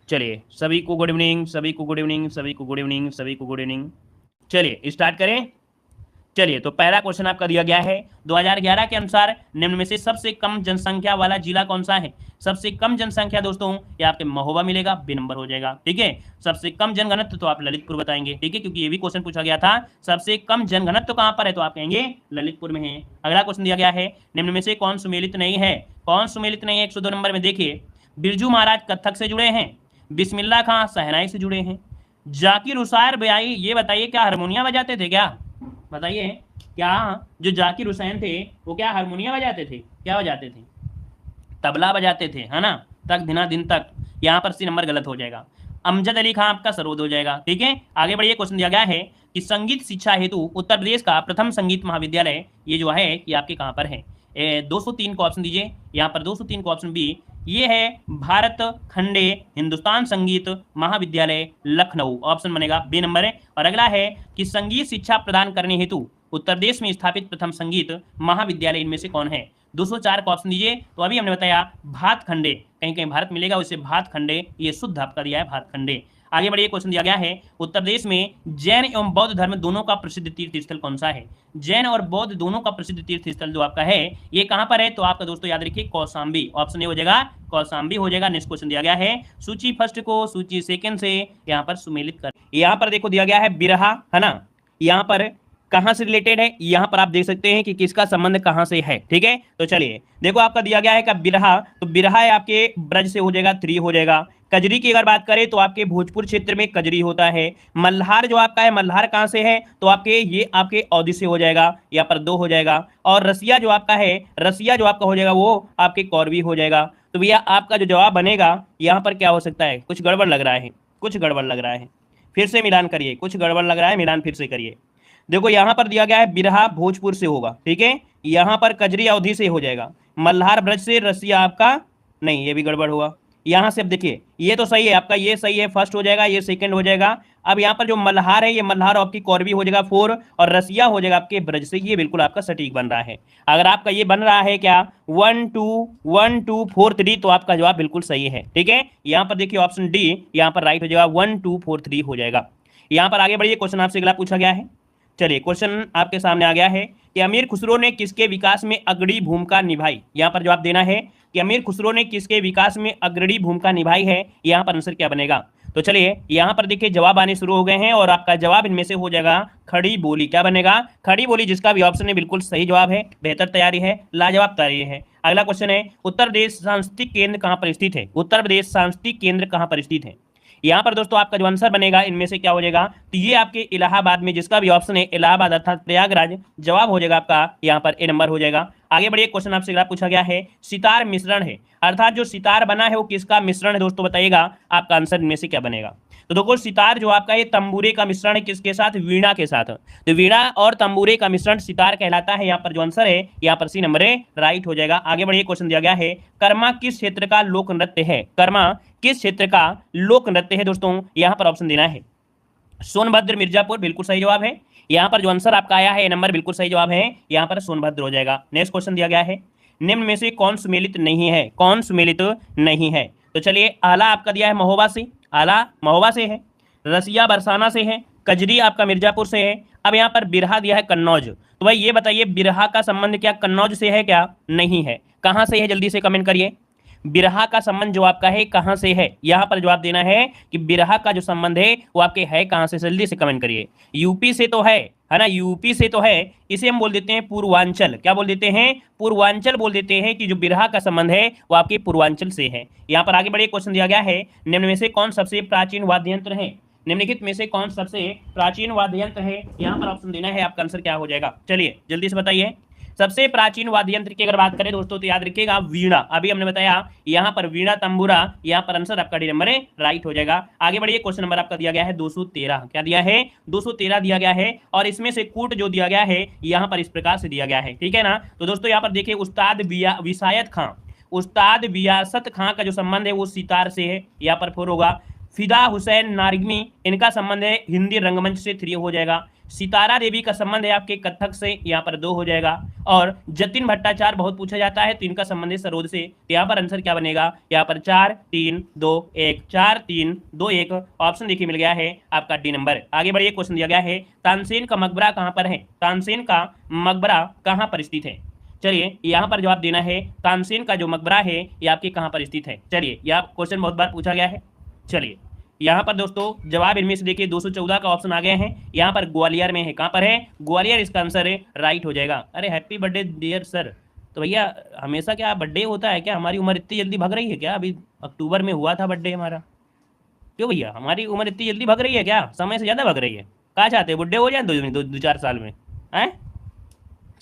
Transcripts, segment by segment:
चलिए सभी को गुड इवनिंग, सभी को गुड इवनिंग, सभी को गुड इवनिंग, सभी को गुड इवनिंग। चलिए स्टार्ट करें। चलिए तो पहला क्वेश्चन आपका दिया गया है 2011 के अनुसार निम्न में से सबसे कम जनसंख्या वाला जिला कौन सा है। सबसे कम जनसंख्या दोस्तों ये आपके महोबा मिलेगा, बी नंबर हो जाएगा। ठीक है, सबसे कम जनघनत्व तो आप ललितपुर बताएंगे। ठीक है, क्योंकि ये भी क्वेश्चन पूछा गया था सबसे कम जनघनत्व कहां पर है, तो आप कहेंगे ललितपुर में है। अगला क्वेश्चन दिया गया है निम्न में से कौन सुमेलित नहीं है। कौन सुमेलित नहीं है 102 नंबर में देखिए, बिरजू महाराज कथक से जुड़े हैं, बिस्मिल्लाह खां शहनाई से जुड़े हैं, जाकिर हुसैन बयाई ये बताइए क्या हारमोनिया बजाते थे क्या, बताइए क्या जो जाकिर हुसैन थे वो क्या हारमोनिया बजाते थे, क्या बजाते थे, तबला बजाते थे, है ना, तक दिना दिन तक। यहाँ पर सी नंबर गलत हो जाएगा। अमजद अली खान आपका सरोद हो जाएगा। ठीक है, आगे बढ़िए। क्वेश्चन दिया गया है कि संगीत शिक्षा हेतु उत्तर प्रदेश का प्रथम संगीत महाविद्यालय ये जो है ये आपके कहाँ पर है। 203 को ऑप्शन दीजिए, यहाँ पर 203 को ऑप्शन बी, ये है भारत खंडे हिंदुस्तान संगीत महाविद्यालय लखनऊ, ऑप्शन बनेगा बी नंबर है। और अगला है कि संगीत शिक्षा प्रदान करने हेतु उत्तर प्रदेश में स्थापित प्रथम संगीत महाविद्यालय इनमें से कौन है। 204 का ऑप्शन दीजिए, तो अभी हमने बताया भात खंडे, कहीं कहीं भारत मिलेगा उसे भात खंडे, ये शुद्ध आपका दिया है भात खंडे। आगे बढ़िए। क्वेश्चन दिया गया है उत्तर प्रदेश में जैन एवं बौद्ध धर्म दोनों का प्रसिद्ध तीर्थ स्थल कौन सा है। जैन और बौद्ध दोनों का प्रसिद्ध तीर्थ स्थल जो आपका है ये कहां पर है, तो आपका दोस्तों याद रखिए कौशाम्बी, ऑप्शन ए हो जाएगा कौशाम्बी हो जाएगा। नेक्स्ट क्वेश्चन दिया गया है सूची फर्स्ट को सूची सेकंड से यहाँ पर सुमेलित कर। यहाँ पर देखो दिया गया है बिरहा, है ना, यहाँ पर कहां से रिलेटेड है, यहां पर आप देख सकते हैं कि किसका संबंध कहां से है। ठीक है, तो चलिए देखो आपका दिया गया है का बिरहा, तो बिरहा है आपके ब्रज से हो जाएगा 3 हो जाएगा। कजरी की अगर बात करें तो आपके भोजपुर क्षेत्र में कजरी होता है। मल्हार जो आपका है, मल्हार कहां से है, तो आपके ये आपके अवधि से हो जाएगा, यहाँ पर 2 हो जाएगा। और रसिया जो आपका है, रसिया जो आपका हो जाएगा वो आपके कौरवी हो जाएगा। तो भैया आपका जो जवाब बनेगा यहाँ पर क्या हो सकता है, कुछ गड़बड़ लग रहा है, कुछ गड़बड़ लग रहा है, फिर से मिलान करिए, कुछ गड़बड़ लग रहा है, मिलान फिर से करिए। देखो यहाँ पर दिया गया है बिरहा भोजपुर से होगा, ठीक है, यहाँ पर कजरी अवधि से हो जाएगा, मल्हार ब्रज से, रसिया आपका नहीं, ये भी गड़बड़ हुआ। यहाँ से अब देखिए ये तो सही है आपका, ये सही है, फर्स्ट हो जाएगा, ये सेकंड हो जाएगा। अब यहाँ पर जो मल्हार है ये मल्हार आपकी कौरवी हो जाएगा 4, और रसिया हो जाएगा आपके ब्रज से, ये बिल्कुल आपका सटीक बन रहा है। अगर आपका ये बन रहा है क्या 1 2 1 2 4 3, तो आपका जवाब बिल्कुल सही है। ठीक है, यहाँ पर देखिए ऑप्शन डी यहाँ पर राइट हो जाएगा, 1 2 4 3 हो जाएगा। यहाँ पर आगे बढ़िए, क्वेश्चन आपसे अगला पूछा गया है। चलिए क्वेश्चन आपके सामने आ गया है कि अमीर खुसरो ने किसके विकास में अग्रणी भूमिका निभाई। यहाँ पर जवाब देना है कि अमीर खुसरो ने किसके विकास में अग्रणी भूमिका निभाई है, यहाँ पर आंसर क्या बनेगा। तो चलिए यहाँ पर देखिए जवाब आने शुरू हो गए हैं, और आपका जवाब इनमें से हो जाएगा खड़ी बोली। क्या बनेगा, खड़ी बोली, जिसका भी ऑप्शन है बिल्कुल सही जवाब है, बेहतर तैयारी है, लाजवाब तैयारी है। अगला क्वेश्चन है उत्तर प्रदेश सांस्कृतिक केंद्र कहाँ पर स्थित है। उत्तर प्रदेश सांस्कृतिक केंद्र कहाँ पर स्थित है। यहाँ पर दोस्तों आपका जो आंसर बनेगा इनमें से क्या हो जाएगा, तो ये आपके इलाहाबाद में, जिसका भी ऑप्शन है इलाहाबाद अर्थात प्रयागराज, जवाब हो जाएगा आपका यहाँ पर ए नंबर हो जाएगा। आगे बढ़िए, क्वेश्चन आपसे अगला पूछा गया है सितार मिश्रण है, अर्थात जो सितार बना है वो किसका मिश्रण है दोस्तों, बताइएगा आपका आंसर इनमें से क्या बनेगा। तो देखो सितार जो आपका ये तंबूरे का मिश्रण है किसके साथ, वीणा के साथ, तो वीणा और तंबूरे का मिश्रण सितार कहलाता है। यहाँ पर जो आंसर है यहाँ पर सी नंबर राइट हो जाएगा। आगे बढ़िए, क्वेश्चन दिया गया है कर्मा किस क्षेत्र का लोक नृत्य है। कर्मा किस क्षेत्र का लोक नृत्य है दोस्तों, यहाँ पर ऑप्शन देना है सोनभद्र मिर्जापुर, बिल्कुल सही जवाब है। यहाँ पर जो आंसर आपका आया है नंबर बिल्कुल सही जवाब है, यहाँ पर सोनभद्र हो जाएगा। नेक्स्ट क्वेश्चन दिया गया है निम्न में से कौन सुमेलित नहीं है, कौन सुमेलित नहीं है। तो चलिए आला आपका दिया है महोबा से, आला महोबा से है, रसिया बरसाना से है, कजरी आपका मिर्जापुर से है। अब यहाँ पर बिरहा दिया है कन्नौज, तो भाई ये बताइए बिरहा का संबंध क्या कन्नौज से है क्या, नहीं है, कहाँ से है, जल्दी से कमेंट करिए। बिरहा का संबंध जो आपका है कहां से है, यहां पर जवाब देना है कि बिरहा का जो संबंध है वो आपके है कहां से, जल्दी से कमेंट करिए। यूपी से तो है ना, यूपी से तो है, इसे हम बोल देते हैं पूर्वांचल। क्या बोल देते हैं, पूर्वांचल बोल देते हैं, कि जो बिरहा का संबंध है वो आपके पूर्वांचल से है। यहाँ पर आगे बढ़िए, क्वेश्चन दिया गया है निम्न में से कौन सबसे प्राचीन वाद्य यंत्र है, निम्नलिखित में से कौन सबसे प्राचीन वाद्य यंत्र है, यहाँ पर ऑप्शन देना है, आपका आंसर क्या हो जाएगा, चलिए जल्दी से बताइए। सबसे प्राचीन वाद्य यंत्र की अगर बात करें दोस्तों तो याद रखिएगा वीणा, अभी हमने बताया यहाँ पर वीणा तंबूरा, यहाँ पर आंसर आपका डी नंबर है राइट हो जाएगा। आगे बढ़िए, क्वेश्चन नंबर आपका दिया गया है 213, क्या दिया है 213 दिया गया है, और इसमें से कूट जो दिया गया है यहाँ पर इस प्रकार से दिया गया है, ठीक है ना। तो दोस्तों यहाँ पर देखिए उस्ताद विसायत खां, उस्ताद वियासत खां का जो संबंध है वो सितार से है, यहाँ पर 4 होगा। फिदा हुसैन नारिगमी, इनका संबंध है हिंदी रंगमंच से 3 हो जाएगा। सितारा देवी का संबंध है आपके कथक से, यहाँ पर 2 हो जाएगा। और जतिन भट्टाचार्य बहुत पूछा जाता है, तो इनका संबंध है सरोद से, तो यहाँ पर आंसर क्या बनेगा, यहाँ पर 4 3 2 1, 4 3 2 1 ऑप्शन देखिए मिल गया है आपका डी नंबर। आगे बढ़िए, क्वेश्चन दिया गया है तानसेन का मकबरा कहाँ पर है, तानसेन का मकबरा कहाँ पर स्थित है। चलिए यहाँ पर जवाब देना है, तानसेन का जो मकबरा है ये आपके कहाँ पर स्थित है। चलिए यह क्वेश्चन बहुत बार पूछा गया है। चलिए यहाँ पर दोस्तों जवाब इनमें से देखिए 214 का ऑप्शन आ गया है, यहाँ पर ग्वालियर में है। कहाँ पर है, ग्वालियर इसका आंसर है, राइट हो जाएगा। अरे हैप्पी बर्थडे डियर सर। तो भैया हमेशा क्या बर्थडे होता है क्या, हमारी उम्र इतनी जल्दी भाग रही है क्या, अभी अक्टूबर में हुआ था बर्थडे हमारा। क्यों भैया हमारी उम्र इतनी जल्दी भाग रही है क्या, समय से ज़्यादा भाग रही है, कहाँ चाहते हैं बुढ़े हो जाए 2-4 साल में हैं।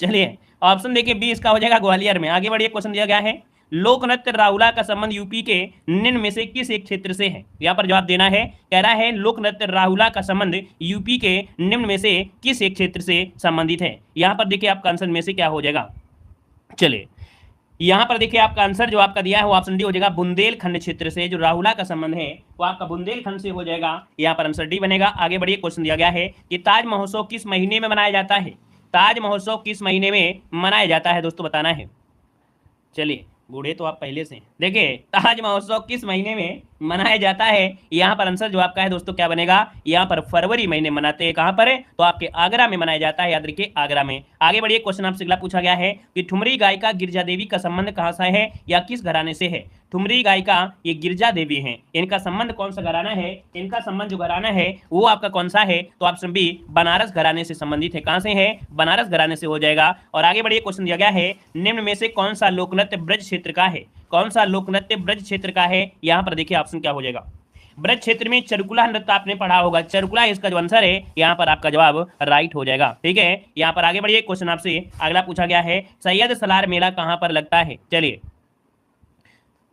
चलिए ऑप्शन देखिए बी इसका हो जाएगा ग्वालियर में। आगे बढ़िए, क्वेश्चन दिया गया है लोक नृत्य राहुला का संबंध यूपी के निम्न में से किस एक क्षेत्र से है। यहाँ पर जवाब देना है, कह रहा है लोक नृत्य राहुला का संबंध यूपी के निम्न में से किस एक क्षेत्र से संबंधित है। यहाँ पर देखिए आपका आंसर में से क्या हो जाएगा। चलिए यहाँ पर देखिए आपका आंसर जो आपका दिया है वो ऑप्शन डी हो जाएगा, बुंदेलखंड क्षेत्र से। जो राहुला का संबंध है वो आपका बुंदेलखंड से हो जाएगा, यहाँ पर आंसर डी बनेगा। आगे बढ़िए, क्वेश्चन दिया गया है कि ताज महोत्सव किस महीने में मनाया जाता है, ताज महोत्सव किस महीने में मनाया जाता है दोस्तों बताना है। चलिए बूढ़े तो आप पहले से देखिए, ताज महोत्सव किस महीने में मनाया जाता है, यहाँ पर आंसर जो आपका है दोस्तों क्या बनेगा, यहाँ पर फरवरी महीने मनाते हैं। कहाँ पर है, तो आपके आगरा में मनाया जाता है, याद रखिए आगरा में। आगे बढ़िए, क्वेश्चन आपसे अगला पूछा गया है कि ठुमरी गायिका गिरजा देवी का संबंध कहाँ से है या किस घराने से है। ठुमरी गायिका ये गिरजा देवी हैं, इनका संबंध कौन सा घराना है, इनका संबंध जो घराना है वो आपका कौन सा है, तो ऑप्शन बी बनारस घराने से संबंधित है। कहां से है, बनारस घराने से हो जाएगा। और आगे बढ़िए, क्वेश्चन दिया गया है निम्न में से कौन सा लोकनृत्य ब्रज क्षेत्र का है, कौन सा लोकनृत्य ब्रज क्षेत्र का है। यहाँ पर देखिए ऑप्शन क्या हो जाएगा, ब्रज क्षेत्र में चरकुला नृत्य आपने पढ़ा होगा, चरकुला इसका जो आंसर है, यहाँ पर आपका जवाब राइट हो जाएगा। ठीक है, यहाँ पर आगे बढ़िए, क्वेश्चन आपसे अगला पूछा गया है सैयद सलार मेला कहाँ पर लगता है।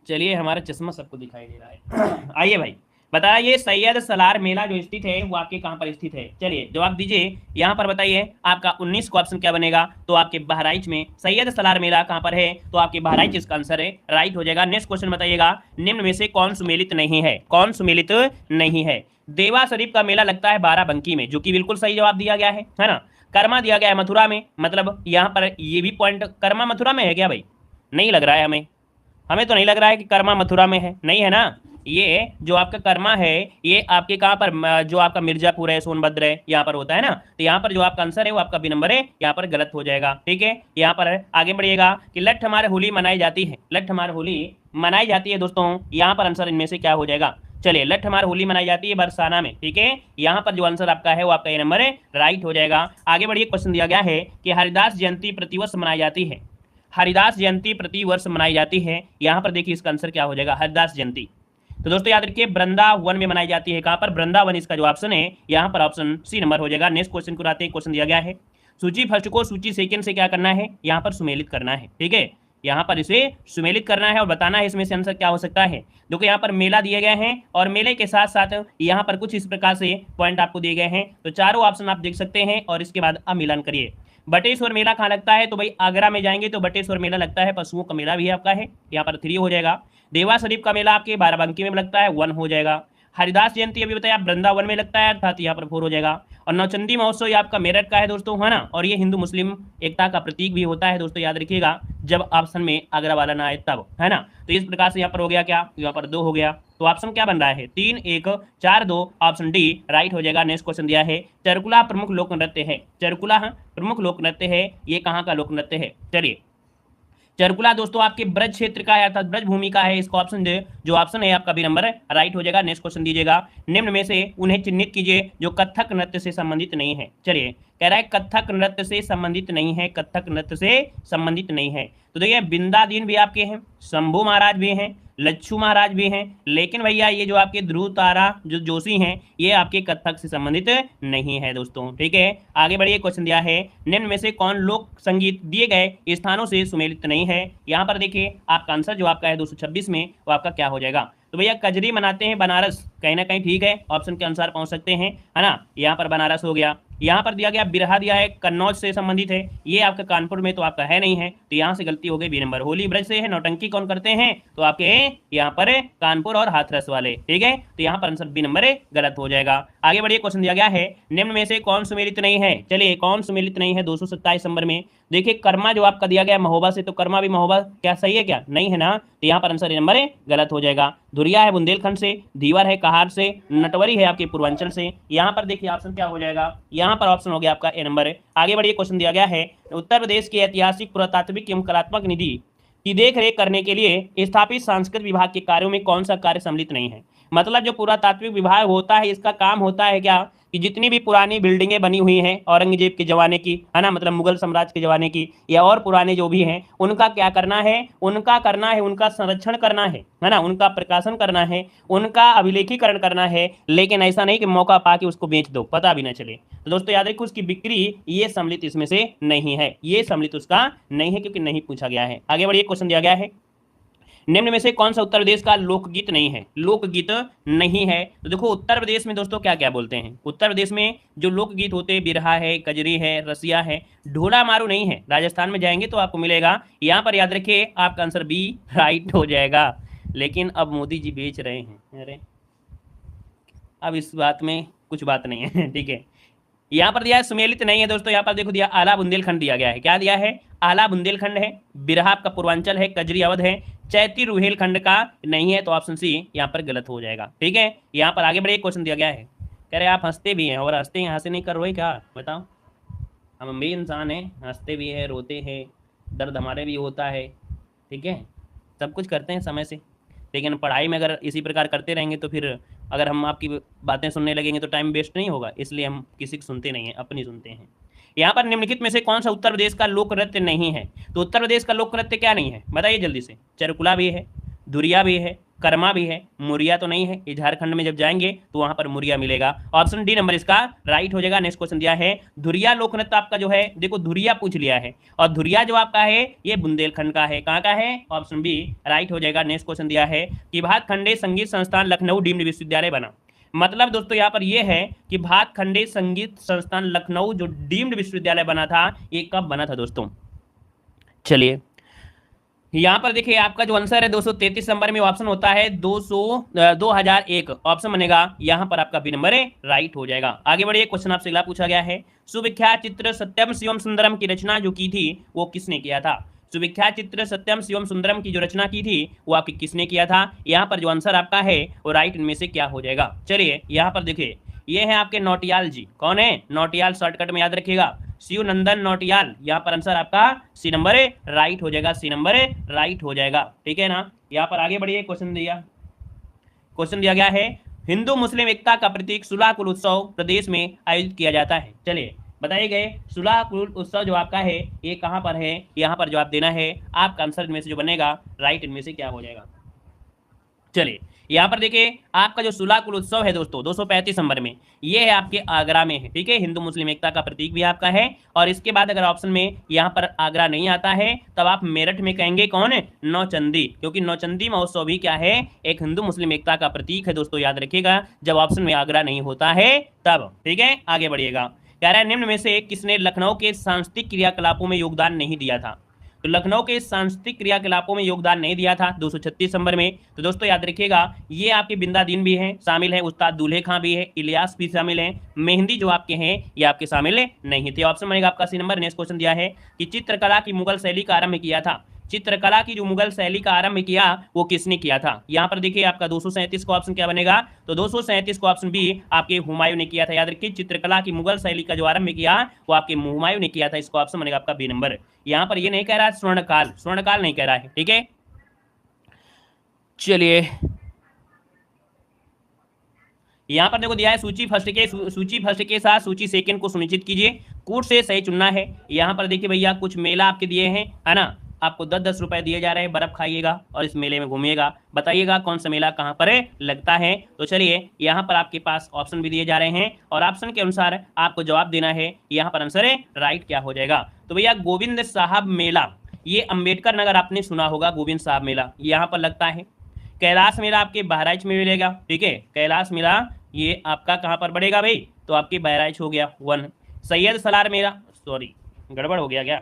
चलिए हमारा चश्मा सबको दिखाई दे रहा है। आइए भाई बताइए, सैयद सलार मेला जो स्थित है वो आपके कहाँ पर स्थित है। चलिए जवाब दीजिए, यहाँ पर बताइए आपका 19 का ऑप्शन क्या बनेगा, तो आपके बहराइच में सैयद सलार मेला कहाँ पर है, तो आपके बहराइच इसका आंसर है, राइट हो जाएगा। नेक्स्ट क्वेश्चन बताइएगा, निम्न में से कौन सुमेलित नहीं है, कौन सुमेलित नहीं है। देवा शरीफ का मेला लगता है बाराबंकी में, जो कि बिल्कुल सही जवाब दिया गया है ना। कर्मा दिया गया है मथुरा में, मतलब यहाँ पर ये भी पॉइंट, कर्मा मथुरा में है क्या भाई, नहीं लग रहा है हमें तो नहीं लग रहा है कि कर्मा मथुरा में है, नहीं है ना। ये जो आपका कर्मा है ये आपके कहाँ पर, जो आपका मिर्जापुर है, सोनभद्र है, यहाँ पर होता है ना। तो यहाँ पर जो आपका आंसर है वो आपका बी नंबर है, यहाँ पर गलत हो जाएगा। ठीक है, यहाँ पर आगे बढ़िएगा कि लठ हमारे होली मनाई जाती है, लठ हमारे होली मनाई जाती है दोस्तों, यहाँ पर आंसर इनमें से क्या हो जाएगा। चलिए लठ हमारे होली मनाई जाती है बरसाना में। ठीक है, यहाँ पर जो आंसर आपका है वो आपका ये नंबर है, राइट हो जाएगा। आगे बढ़िए, क्वेश्चन दिया गया है कि हरिदास जयंती प्रतिवर्ष मनाई जाती है, हरिदास जयंती प्रति वर्ष मनाई जाती है। यहाँ पर देखिए इसका आंसर क्या हो जाएगा, हरिदास जयंती। तो दोस्तों याद रखिए वृंदावन में मनाई जाती है। कहाँ पर, वृंदावन इसका जो ऑप्शन है, यहाँ पर ऑप्शन सी नंबर हो जाएगा। नेक्स्ट क्वेश्चन को आते हैं, क्वेश्चन दिया गया है सूची फर्स्ट को सूची सेकंड से क्या करना है, यहाँ पर सुमेलित करना है। ठीक है, यहाँ पर इसे सुमेलित करना है और बताना है इसमें से आंसर क्या हो सकता है। देखो यहाँ पर मेला दिए गए हैं और मेले के साथ साथ यहाँ पर कुछ इस प्रकार से पॉइंट आपको दिए गए हैं। तो चारों ऑप्शन आप देख सकते हैं और इसके बाद अब मिलान करिए। बटेश्वर मेला कहाँ लगता है, तो भाई आगरा में जाएंगे तो बटेश्वर मेला लगता है, पशुओं का मेला भी है आपका है, यहाँ पर 3 हो जाएगा। देवा शरीफ का मेला आपके बाराबंकी में लगता है, 1 हो जाएगा। हरिदास जयंती अभी बताया वृंदावन में लगता है, अर्थात यहाँ पर 4 हो जाएगा। और नौचंदी महोत्सव ये आपका मेरठ का है दोस्तों, है ना। और ये हिंदू मुस्लिम एकता का प्रतीक भी होता है दोस्तों, याद रखिएगा, जब ऑप्शन में आगरा वाला ना आए तब, है ना। तो इस प्रकार से यहाँ पर हो गया क्या, यहाँ पर 2 हो गया। तो ऑप्शन क्या बन रहा है, 3 1 4 2, ऑप्शन डी राइट हो जाएगा। नेक्स्ट क्वेश्चन दिया है चरकुला प्रमुख लोक नृत्य है, चरकुला प्रमुख लोक नृत्य है, ये कहाँ का लोक नृत्य है। चलिए चरकुला दोस्तों आपके ब्रज क्षेत्र का है, अर्थात ब्रज भूमि का है। इसका ऑप्शन जो ऑप्शन है आपका भी नंबर राइट हो जाएगा। नेक्स्ट क्वेश्चन दीजिएगा, निम्न में से उन्हें चिन्हित कीजिए जो कथक नृत्य से संबंधित नहीं है। चलिए कह रहा है कथक नृत्य से संबंधित नहीं है, कथक नृत्य से संबंधित नहीं है। तो देखिए बिंदादीन भी आपके हैं, शंभू महाराज भी हैं, लच्छू महाराज भी हैं, लेकिन भैया ये जो आपके ध्रुव तारा जो जोशी हैं ये आपके कथक से संबंधित नहीं है दोस्तों। ठीक है, आगे बढ़िए, क्वेश्चन दिया है निम्न में से कौन लोक संगीत दिए गए स्थानों से सुमेलित नहीं है। यहाँ पर देखिए आपका आंसर जो आपका है 226 में वो आपका क्या हो जाएगा। तो भैया कजरी मनाते हैं बनारस, कहीं ना कहीं ठीक है, ऑप्शन के अनुसार पहुंच सकते हैं, है ना। यहाँ पर बनारस हो गया, यहाँ पर दिया गया बिरहा दिया है कन्नौज से संबंधित है, ये आपका कानपुर में तो आपका है नहीं है, तो यहाँ से गलती हो गई बी नंबर। होली ब्रज से है, नौटंकी कौन करते हैं, तो आपके यहाँ पर कानपुर और हाथरस वाले, ठीक है, तो यहाँ पर आंसर बी नंबर गलत हो जाएगा। आगे बढ़िए, क्वेश्चन दिया गया है निम्न में से कौन सुमेलित नहीं है। चलिए कौन सुमेलित नहीं है 227 नंबर में। देखिए कर्मा जो आपका दिया गया महोबा से, तो कर्मा भी महोबा क्या सही है क्या, नहीं है ना, तो यहाँ पर आंसर ए नंबर गलत हो जाएगा। धुरिया है बुंदेलखंड से, धीवर है कहार से, नटवरी है आपके पूर्वांचल से। यहाँ पर देखिए ऑप्शन क्या हो जाएगा, यहाँ पर ऑप्शन हो गया आपका ए नंबर। आगे बढ़िए, क्वेश्चन दिया गया है उत्तर प्रदेश की ऐतिहासिक पुरातात्विक एवं कलात्मक निधि की देखरेख करने के लिए स्थापित सांस्कृतिक विभाग के कार्यों में कौन सा कार्य सम्मिलित नहीं है। मतलब जो पुरातात्विक विभाग होता है, इसका काम होता है क्या कि जितनी भी पुरानी बिल्डिंगें बनी हुई हैं औरंगजेब के जमाने की, है ना, मतलब मुगल साम्राज्य के जमाने की या और पुराने जो भी हैं, उनका क्या करना है, उनका संरक्षण करना है ना, उनका प्रकाशन करना है, उनका अभिलेखीकरण करना है, लेकिन ऐसा नहीं कि मौका पाके उसको बेच दो, पता भी ना चले। तो दोस्तों याद रखिए उसकी बिक्री ये सम्मिलित इसमें से नहीं है, ये सम्मिलित उसका नहीं है, क्योंकि नहीं पूछा गया है। आगे बढ़िए, क्वेश्चन दिया गया है निम्न में से कौन सा उत्तर प्रदेश का लोकगीत नहीं है। लोकगीत नहीं है, तो देखो उत्तर प्रदेश में दोस्तों क्या क्या बोलते हैं। उत्तर प्रदेश में जो लोकगीत होते हैं बिरहा है, कजरी है, रसिया है, ढोला मारू नहीं है। राजस्थान में जाएंगे तो आपको मिलेगा। यहाँ पर याद रखिए आपका आंसर बी राइट हो जाएगा। लेकिन अब मोदी जी बेच रहे हैं, अरे अब इस बात में कुछ बात नहीं है, ठीक है। यहाँ पर दिया है सुमेलित नहीं है दोस्तों, यहाँ पर देखो दिया आला बुंदेलखंड दिया गया है। क्या दिया है, आला बुंदेलखंड है, बिरहा आपका पूर्वांचल है, कजरी अवध है, चैती रुहेलखंड का नहीं है, तो ऑप्शन सी यहाँ पर गलत हो जाएगा, ठीक है। यहाँ पर आगे बढ़े, क्वेश्चन दिया गया है, कह रहे आप हंसते भी हैं और हंसते हैं, हंसे नहीं कर रहे क्या, बताओ। हम भी इंसान हैं, हंसते भी हैं, रोते हैं, दर्द हमारे भी होता है, ठीक है, सब कुछ करते हैं समय से। लेकिन पढ़ाई में अगर इसी प्रकार करते रहेंगे तो फिर अगर हम आपकी बातें सुनने लगेंगे तो टाइम वेस्ट नहीं होगा, इसलिए हम किसी की सुनते नहीं हैं, अपनी सुनते हैं। यहाँ पर निम्नलिखित में से कौन सा उत्तर प्रदेश का लोक नृत्य नहीं है। तो उत्तर प्रदेश का लोक नृत्य क्या नहीं है, बताइए जल्दी से। चरकुला भी है, धुरिया भी है, कर्मा भी है, मुरिया तो नहीं है। ये झारखंड में जब जाएंगे तो वहां पर मुरिया मिलेगा। ऑप्शन डी नंबर इसका राइट हो जाएगा। नेक्स्ट क्वेश्चन दिया है धुरिया लोक नृत्य आपका जो है, देखो धुरिया पूछ लिया है, और धुरिया जो आपका है ये बुंदेलखंड का है। कहाँ का है, ऑप्शन बी राइट हो जाएगा। नेक्स्ट क्वेश्चन दिया है कि भातखंडे संगीत संस्थान लखनऊ डीम्ड विश्वविद्यालय बना। मतलब दोस्तों यहाँ पर यह है कि भातखंडे संगीत संस्थान लखनऊ जो डीम्ड विश्वविद्यालय बना था, ये कब बना था दोस्तों। चलिए यहाँ पर देखिए आपका जो आंसर है 233 नंबर में ऑप्शन होता है 2001 ऑप्शन बनेगा। यहाँ पर आपका बी नंबर है राइट हो जाएगा। आगे बढ़िए, क्वेश्चन आपसे अगला पूछा गया है सुविख्यात चित्र सत्यम शिवम सुंदरम की रचना जो की थी वो किसने किया था। सुविख्यात चित्र सत्यम शिवम सुंदरम की जो रचना की थी वो आपकी किसने किया था। यहाँ पर जो आंसर आपका है वो राइट इनमें से क्या हो जाएगा। चलिए यहाँ पर देखिए ये है आपके नौटियाल जी। कौन है, नौटियाल, शॉर्टकट में याद रखिएगा शिवनंदन नौटियाल। यहाँ पर आंसर आपका सी नंबर है राइट हो जाएगा, सी नंबर है राइट हो जाएगा, ठीक है ना। यहाँ पर आगे बढ़िए, क्वेश्चन दिया गया है हिंदू मुस्लिम एकता का प्रतीक सुलह कुल उत्सव प्रदेश में आयोजित किया जाता है। चलिए बताइए गए सुलह कुल उत्सव जो आपका है ये कहाँ पर है, यहाँ पर जवाब देना है। आपका आंसर इनमें से जो बनेगा राइट इनमें से क्या हो जाएगा। चलिए यहाँ पर देखिए आपका जो सुलह कुल उत्सव है दोस्तों 235 नंबर में, ये है आपके आगरा में है, ठीक है। हिंदू मुस्लिम एकता का प्रतीक भी आपका है। और इसके बाद अगर ऑप्शन में यहाँ पर आगरा नहीं आता है तब आप मेरठ में कहेंगे कौन है, नौचंदी, क्योंकि नौचंदी महोत्सव भी क्या है, एक हिंदू मुस्लिम एकता का प्रतीक है दोस्तों, याद रखिएगा जब ऑप्शन में आगरा नहीं होता है तब, ठीक है। आगे बढ़िएगा, कह रहा है निम्न में से किसने लखनऊ के सांस्कृतिक क्रियाकलापों में योगदान नहीं दिया था। तो लखनऊ के सांस्कृतिक क्रियाकलापों में योगदान नहीं दिया था 236 नंबर में। तो दोस्तों याद रखिएगा ये आपके बिंदादीन भी हैं शामिल है, उस्ताद दूल्हे खां भी है, इलियास भी शामिल हैं, मेहंदी जो आपके हैं ये आपके शामिल नहीं थे। ऑप्शन बनेगा आपका सी नंबर। नेक्स्ट क्वेश्चन दिया है कि चित्रकला की मुगल शैली का आरंभ किया था। चित्रकला की जो मुगल शैली का आरंभ किया वो किसने किया था। यहाँ पर देखिए आपका 237 का ऑप्शन क्या बनेगा, तो 237 का ऑप्शन बी आपके हुमायूं ने किया था। याद रखिए चित्रकला की मुगल शैली का जो आरंभ किया वो आपके हुमायूं ने किया था। इसका ऑप्शन बनेगा आपका बी नंबर। यहाँ पर ये नहीं कह रहा स्वर्णकाल, स्वर्णकाल नहीं कह रहा है, ठीक है। चलिए यहाँ पर देखो दिया है सूची फर्स्ट के साथ सूची सेकंड को सुनिश्चित कीजिए, कूट से सही चुनना है। यहाँ पर देखिए भैया कुछ मेला आपके दिए हैं, है ना, आपको 10-10 रुपए दिए जा रहे हैं, बर्फ खाइएगा और इस मेले में घूमिएगा, बताइएगा कौन सा मेला कहाँ पर लगता है। तो चलिए यहाँ पर आपके पास ऑप्शन भी दिए जा रहे हैं और ऑप्शन के अनुसार आपको जवाब देना है। यहाँ पर आंसर है राइट क्या हो जाएगा। तो भैया गोविंद साहब मेला, ये अंबेडकर नगर आपने सुना होगा, गोविंद साहब मेला यहाँ पर लगता है। कैलाश मेला आपके बहराइच में मिलेगा, ठीक है, कैलाश मेला ये आपका कहाँ पर बढ़ेगा भाई, तो आपके बहराइच हो गया 1। सैयद सलार मेला, सॉरी गड़बड़ हो गया क्या,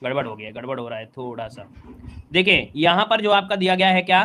गड़बड़ हो गया, गड़बड़ हो रहा है थोड़ा सा। देखिए यहाँ पर जो आपका दिया गया है क्या,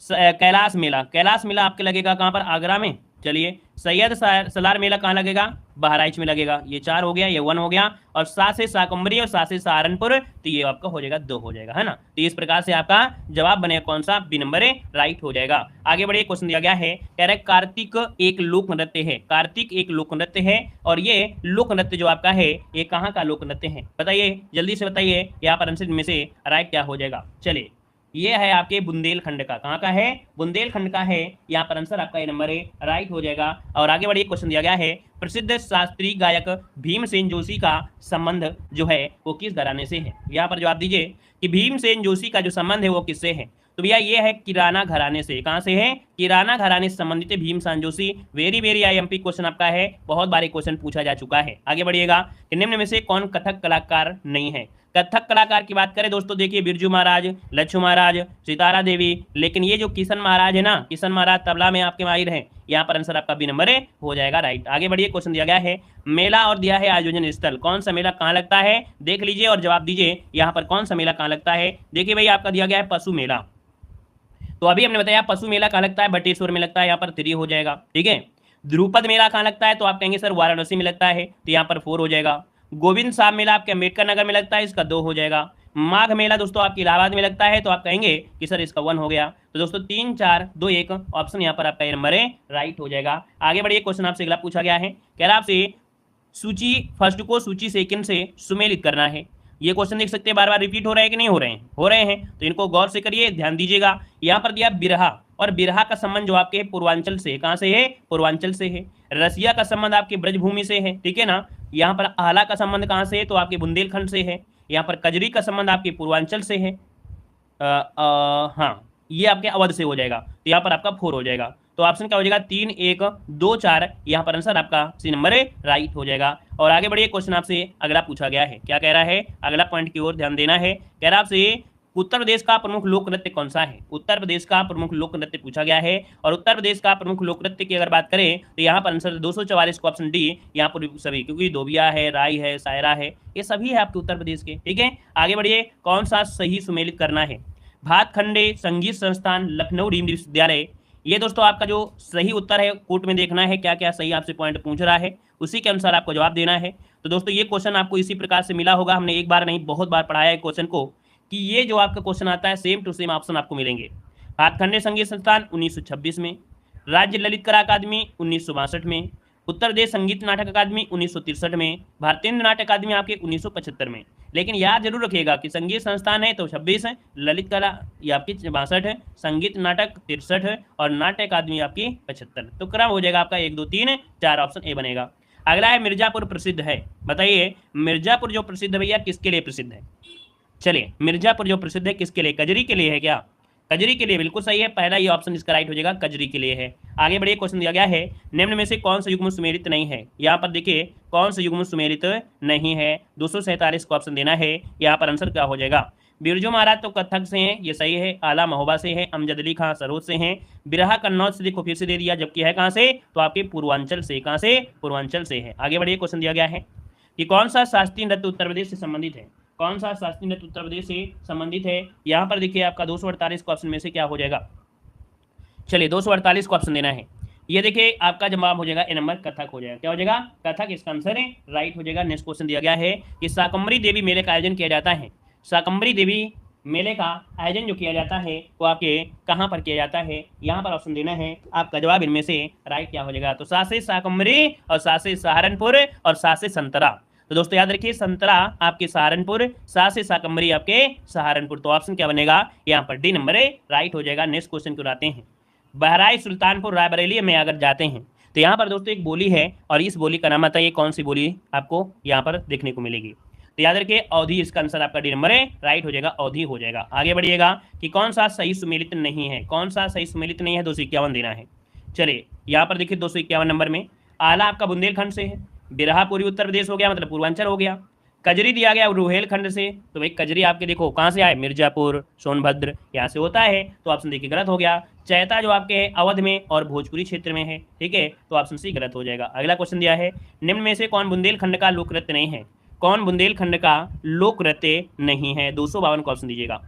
कैलाश मेला, कैलाश मेला आपके लगेगा कहाँ पर, आगरा में। चलिए सैयद सलार मेला कहाँ लगेगा, बहराइच में लगेगा। ये 4 हो गया, ये 1 हो गया, और 7 से शाकंभरी और 7 से सहारनपुर, तो ये आपका हो जाएगा 2 हो जाएगा, है ना। तो इस प्रकार से आपका जवाब बनेगा कौन सा, बी नंबर राइट हो जाएगा। आगे बढ़िए, क्वेश्चन दिया गया है, कह रहे कार्तिक एक लोक नृत्य है, कार्तिक एक लोक नृत्य है, और ये लोक नृत्य जो आपका है ये कहाँ का लोक नृत्य है, बताइए जल्दी से बताइए, यहाँ पर आंसर में से राइट क्या हो जाएगा। चलिए ये है आपके बुंदेलखंड का, कहाँ का है, बुंदेलखंड का है, यहाँ पर आंसर आपका ये नंबर राइट हो जाएगा। और आगे बढ़िए, क्वेश्चन दिया गया है, प्रसिद्ध शास्त्रीय गायक भीमसेन जोशी का संबंध जो है वो किस घराने से है। यहाँ पर जवाब दीजिए कि भीमसेन जोशी का जो संबंध है वो किससे है, तो भैया ये है किराना घराने से। कहाँ से है, किराना घराने से संबंधित है Bhimsen Joshi. Very very IMP question आपका है, बहुत बार क्वेश्चन पूछा जा चुका है। आगे बढ़िएगा, निम्न में से कौन कथक कलाकार नहीं है। कथक कलाकार की बात करें दोस्तों, देखिए बिरजू महाराज, लच्छू महाराज, सितारा देवी, लेकिन ये जो किशन महाराज है ना, किशन महाराज तबला में आपके माहिर हैं। यहाँ पर आंसर आपका बी नंबर हो जाएगा राइट। आगे बढ़िए, क्वेश्चन दिया गया है, मेला और दिया है आयोजन स्थल, कौन सा मेला कहाँ लगता है, देख लीजिए और जवाब दीजिए यहाँ पर कौन सा मेला कहाँ लगता है। देखिए भाई आपका दिया गया है पशु मेला, तो अभी हमने बताया पशु मेला कहाँ लगता है, बटेश्वर में लगता है, यहाँ पर 3 हो जाएगा, ठीक है। ध्रुपद मेला कहाँ लगता है, तो आप कहेंगे सर वाराणसी में लगता है, तो यहाँ पर 4 हो जाएगा। गोविंद साहब मेला आपके अम्बेडकर नगर में लगता है, इसका 2 हो जाएगा। माघ मेला दोस्तों आपकी इलाहाबाद में लगता है, तो आप कहेंगे कि सर इसका 1 हो गया। तो दोस्तों 3 4 2 1 ऑप्शन यहाँ पर आपका ये नंबर राइट हो जाएगा। आगे बढ़िए, क्वेश्चन आपसे अगला पूछा गया है, कह रहा आपसे सूची फर्स्ट को सूची सेकंड से सुमेलित करना है। ये क्वेश्चन देख सकते हैं बार बार रिपीट हो रहे हैं कि नहीं हो रहे हैं, हो रहे हैं, तो इनको गौर से करिए, ध्यान दीजिएगा। यहाँ पर दिया बिरहा, और बिरहा का संबंध जो आपके पूर्वांचल से, कहाँ से है, पूर्वांचल से है। रसिया का संबंध आपके ब्रजभूमि से है, ठीक है ना। यहाँ पर आला का संबंध कहाँ से है, तो आपके बुंदेलखंड से है। यहाँ पर कजरी का संबंध आपके पूर्वांचल से है, हाँ ये आपके अवध से हो जाएगा, तो यहाँ पर आपका 4 हो जाएगा। तो ऑप्शन क्या हो जाएगा, 3 1 2 4, यहाँ पर आंसर आपका सी नंबर राइट हो जाएगा। और आगे बढ़िए, क्वेश्चन आपसे अगला पूछा गया है, क्या कह रहा है, अगला पॉइंट की ओर ध्यान देना है। कह रहा आपसे उत्तर प्रदेश का प्रमुख लोक नृत्य कौन सा है। उत्तर प्रदेश का प्रमुख लोक नृत्य पूछा गया है, और उत्तर प्रदेश का प्रमुख लोक नृत्य की अगर बात करें तो यहाँ पर आंसर 244 को ऑप्शन डी, यहाँ पर सभी, क्योंकि दोबिया है, राई है, सायरा है, ये सभी है आपके उत्तर प्रदेश के, ठीक है। आगे बढ़िए, कौन सा सही सुमेलित करना है, भातखंडे संगीत संस्थान लखनऊ डीम्ड विश्वविद्यालय। ये दोस्तों आपका जो सही उत्तर है, कोर्ट में देखना है क्या क्या सही आपसे पॉइंट पूछ रहा है, उसी के अनुसार आपको जवाब देना है। तो दोस्तों ये क्वेश्चन आपको इसी प्रकार से मिला होगा, हमने एक बार नहीं बहुत बार पढ़ाया है क्वेश्चन को, कि ये जो आपका क्वेश्चन आता है सेम टू सेम ऑप्शन आपको मिलेंगे। भातखंडे संगीत संस्थान 1926 में, राज्य ललित कला अकादमी 1962 में, उत्तर प्रदेश संगीत नाटक अकादमी 1963 में, भारतीय नाट्य अकादमी आपके 1975 में। लेकिन याद जरूर रखिएगा कि संगीत संस्थान है तो 26 है, ललित कला ये आपकी 62 है, संगीत नाटक 63 है, और नाट्य अकादमी आपकी 75। तो क्रम हो जाएगा आपका 1 2 3 4, ऑप्शन ए बनेगा। अगला है मिर्जापुर प्रसिद्ध है, बताइए मिर्जापुर जो प्रसिद्ध भैया किसके लिए प्रसिद्ध है। चलिए मिर्जापुर जो प्रसिद्ध है किसके लिए, कजरी के लिए है क्या, कजरी के लिए बिल्कुल सही है, पहला ये ऑप्शन इसका राइट हो जाएगा, कजरी के लिए है। आगे बढ़िए, क्वेश्चन दिया गया है, निम्न में से कौन सा युग्म सुमेलित नहीं है। यहाँ पर देखिए कौन सा युग्म सुमेलित नहीं है, 247 को ऑप्शन देना है। यहाँ पर आंसर क्या हो जाएगा, बिरजू महाराज तो कथक से हैं, ये सही है, आला महोबा से है, अमजद अली खां सरोज से हैं, बिरहा कन्नौज से देखो फिर से दे दिया, जबकि है कहाँ से, तो आपके पूर्वांचल से, कहाँ से, पूर्वांचल से है। आगे बढ़िए, क्वेश्चन दिया गया है कि कौन सा शास्त्रीय नृत्य उत्तर प्रदेश से संबंधित है, कौन सा शास्त्रीय नृत्य उत्तर प्रदेश से संबंधित है। यहाँ पर देखिए आपका 248 को ऑप्शन में से क्या हो जाएगा, चलिए 248 को ऑप्शन देना है। ये देखिए आपका जवाब हो जाएगा ए नंबर, कथक हो जाएगा, क्या हो जाएगा, कथक इसका आंसर है, राइट हो जाएगा। नेक्स्ट क्वेश्चन दिया गया है कि शाकंभरी देवी मेले का आयोजन किया जाता है, शाकंभरी देवी मेले का आयोजन जो किया जाता है वो आपके कहाँ पर किया जाता है। यहाँ पर ऑप्शन देना है, आपका जवाब इनमें से राइट क्या हो जाएगा, तो 7 से शाकंभरी, और 7 से सहारनपुर, और 7 से संतरा। तो दोस्तों याद रखिए संतरा आपके सहारनपुर, 7 से शाकंभरी आपके सहारनपुर। तो ऑप्शन क्या बनेगा, यहाँ पर डी नंबर राइट हो जाएगा। नेक्स्ट क्वेश्चन को आते हैं, बहराइच सुल्तानपुर रायबरेली में अगर जाते हैं तो यहाँ पर दोस्तों एक बोली है, और इस बोली का नाम आता है, ये कौन सी बोली आपको यहाँ पर देखने को मिलेगी। तो याद रखिए अवधि इसका आंसर आपका डी नंबर राइट हो जाएगा, अवधि हो जाएगा। आगे बढ़िएगा कि कौन सा सही सुमेलित नहीं है, कौन सा सही सुमेलित नहीं है, 251 देना है। चलिए यहाँ पर देखिए 251 नंबर में, आला आपका बुंदेलखंड से है, बिरहा पूर्वी उत्तर प्रदेश हो गया, मतलब पूर्वांचल हो गया, कजरी दिया गया रुहेलखंड से, तो भाई कजरी आपके देखो कहाँ से आए, मिर्जापुर, सोनभद्र यहाँ से होता है, तो ऑप्शन देखिए गलत हो गया। चैता जो आपके है अवध में और भोजपुरी क्षेत्र में है, ठीक है, तो ऑप्शन सी गलत हो जाएगा। अगला क्वेश्चन दिया है, निम्न में से कौन बुंदेलखंड का लोक नृत्य नहीं है, कौन बुंदेलखंड का लोक नृत्य नहीं है, 252 का ऑप्शन दीजिएगा।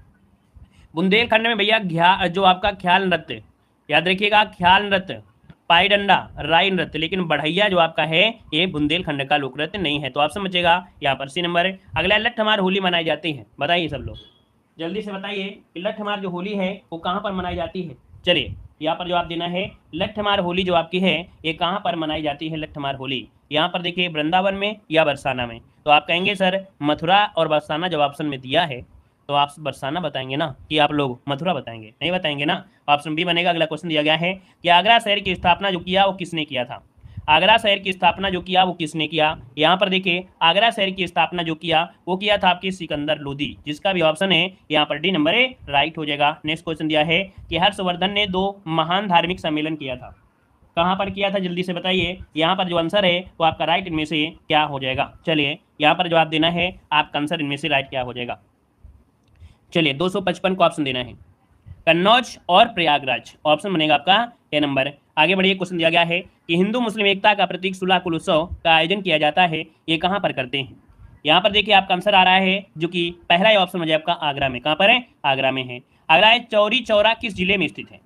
बुंदेलखंड में भैया जो आपका ख्याल नृत्य, याद रखिएगा ख्याल नृत्य, पाई डंडा, राई नृत्य, लेकिन बढ़ैया जो आपका है ये बुंदेलखंड का लोक नृत्य नहीं है, तो आप समझिएगा यहाँ पर सी नंबर है। अगला लट्ठमार होली मनाई जाती है, बताइए सब लोग जल्दी से बताइए कि लट्ठमार जो होली है वो कहाँ पर मनाई जाती है। चलिए यहाँ पर जवाब देना है, लट्ठमार होली जो आपकी है ये कहाँ पर मनाई जाती है, लट्ठमार होली यहाँ पर देखिए वृंदावन में या बरसाना में, तो आप कहेंगे सर मथुरा और बरसाना जब ऑप्शन में दिया है तो आप बरसाना बताएंगे ना कि आप लोग मथुरा बताएंगे, नहीं बताएंगे ना, ऑप्शन बी बनेगा। अगला क्वेश्चन दिया गया है कि आगरा शहर की स्थापना जो किया वो किसने किया था, आगरा शहर की स्थापना जो किया वो किसने किया, यहाँ पर देखिए आगरा शहर की स्थापना जो किया वो किया था आपके सिकंदर लोदी, जिसका भी ऑप्शन है यहाँ पर डी नंबर ए राइट हो जाएगा। नेक्स्ट क्वेश्चन दिया है कि हर्षवर्धन ने 2 महान धार्मिक सम्मेलन किया था, कहाँ पर किया था जल्दी से बताइए, यहाँ पर जो आंसर है वो आपका राइट इनमें से क्या हो जाएगा। चलिए यहाँ पर जवाब देना है, आपका आंसर इनमें से राइट क्या हो जाएगा। चलिए 255 को ऑप्शन देना है, कन्नौज और प्रयागराज, ऑप्शन बनेगा आपका ए नंबर। आगे बढ़िए, क्वेश्चन दिया गया है कि हिंदू मुस्लिम एकता का प्रतीक सुलाकुल उत्सव का आयोजन किया जाता है, ये कहाँ पर करते हैं। यहाँ पर देखिए आपका आंसर आ रहा है जो कि पहला ही ऑप्शन हो जाए आपका आगरा में, कहाँ पर है, आगरा में है। अगला है चौरी चौरा किस जिले में स्थित है,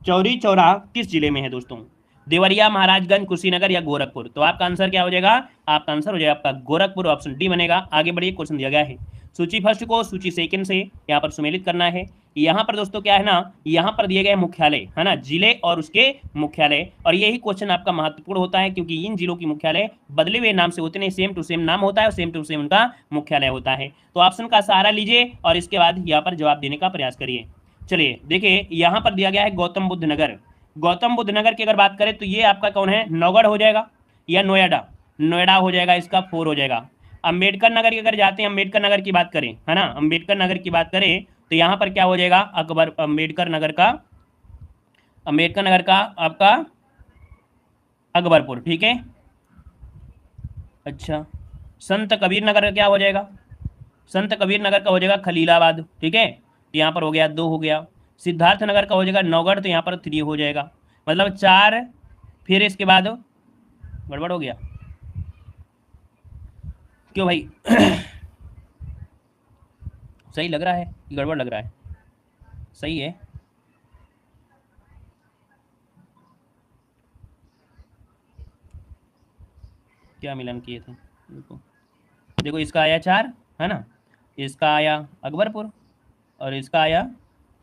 चौरी चौरा किस जिले में है दोस्तों, देवरिया, महाराजगंज, कुशीनगर या गोरखपुर, तो आपका आंसर क्या हो जाएगा, आपका आंसर हो जाएगा आपका गोरखपुर, ऑप्शन डी बनेगा। आगे बढ़िए, क्वेश्चन दिया गया है सूची फर्स्ट को सूची सेकंड से यहाँ पर सुमेलित करना है। यहाँ पर दोस्तों क्या है ना, यहाँ पर दिए गए मुख्यालय है ना, जिले और उसके मुख्यालय, और यही क्वेश्चन आपका महत्वपूर्ण होता है क्योंकि इन जिलों की मुख्यालय बदले हुए नाम से होते नहीं, सेम टू सेम नाम होता है और सेम टू सेम उनका मुख्यालय होता है। तो ऑप्शन का सहारा लीजिए और इसके बाद यहाँ पर जवाब देने का प्रयास करिए। चलिए देखिए यहाँ पर दिया गया है गौतम बुद्ध नगर, गौतम बुद्ध नगर की अगर बात करें तो ये आपका कौन है, नौगढ़ हो जाएगा या नोएडा, नोएडा हो जाएगा, इसका 4 हो जाएगा। अंबेडकर नगर की अगर जाते हैं, अंबेडकर नगर की बात करें है ना, अंबेडकर नगर की बात करें तो यहाँ पर क्या हो जाएगा, अंबेडकर नगर का आपका अकबरपुर, ठीक है। अच्छा, संत कबीर नगर का क्या हो जाएगा, संत कबीर नगर का हो जाएगा खलीलाबाद, ठीक है, तो यहाँ पर हो गया 2 हो गया। सिद्धार्थ नगर का हो जाएगा नौगढ़, तो यहाँ पर 3 हो जाएगा, मतलब 4, फिर इसके बाद गड़बड़ हो गया क्यों भाई सही लग रहा है कि गड़बड़ लग रहा है, सही है, क्या मिलन किए थे, देखो देखो इसका आया 4 है ना, इसका आया अकबरपुर और इसका आया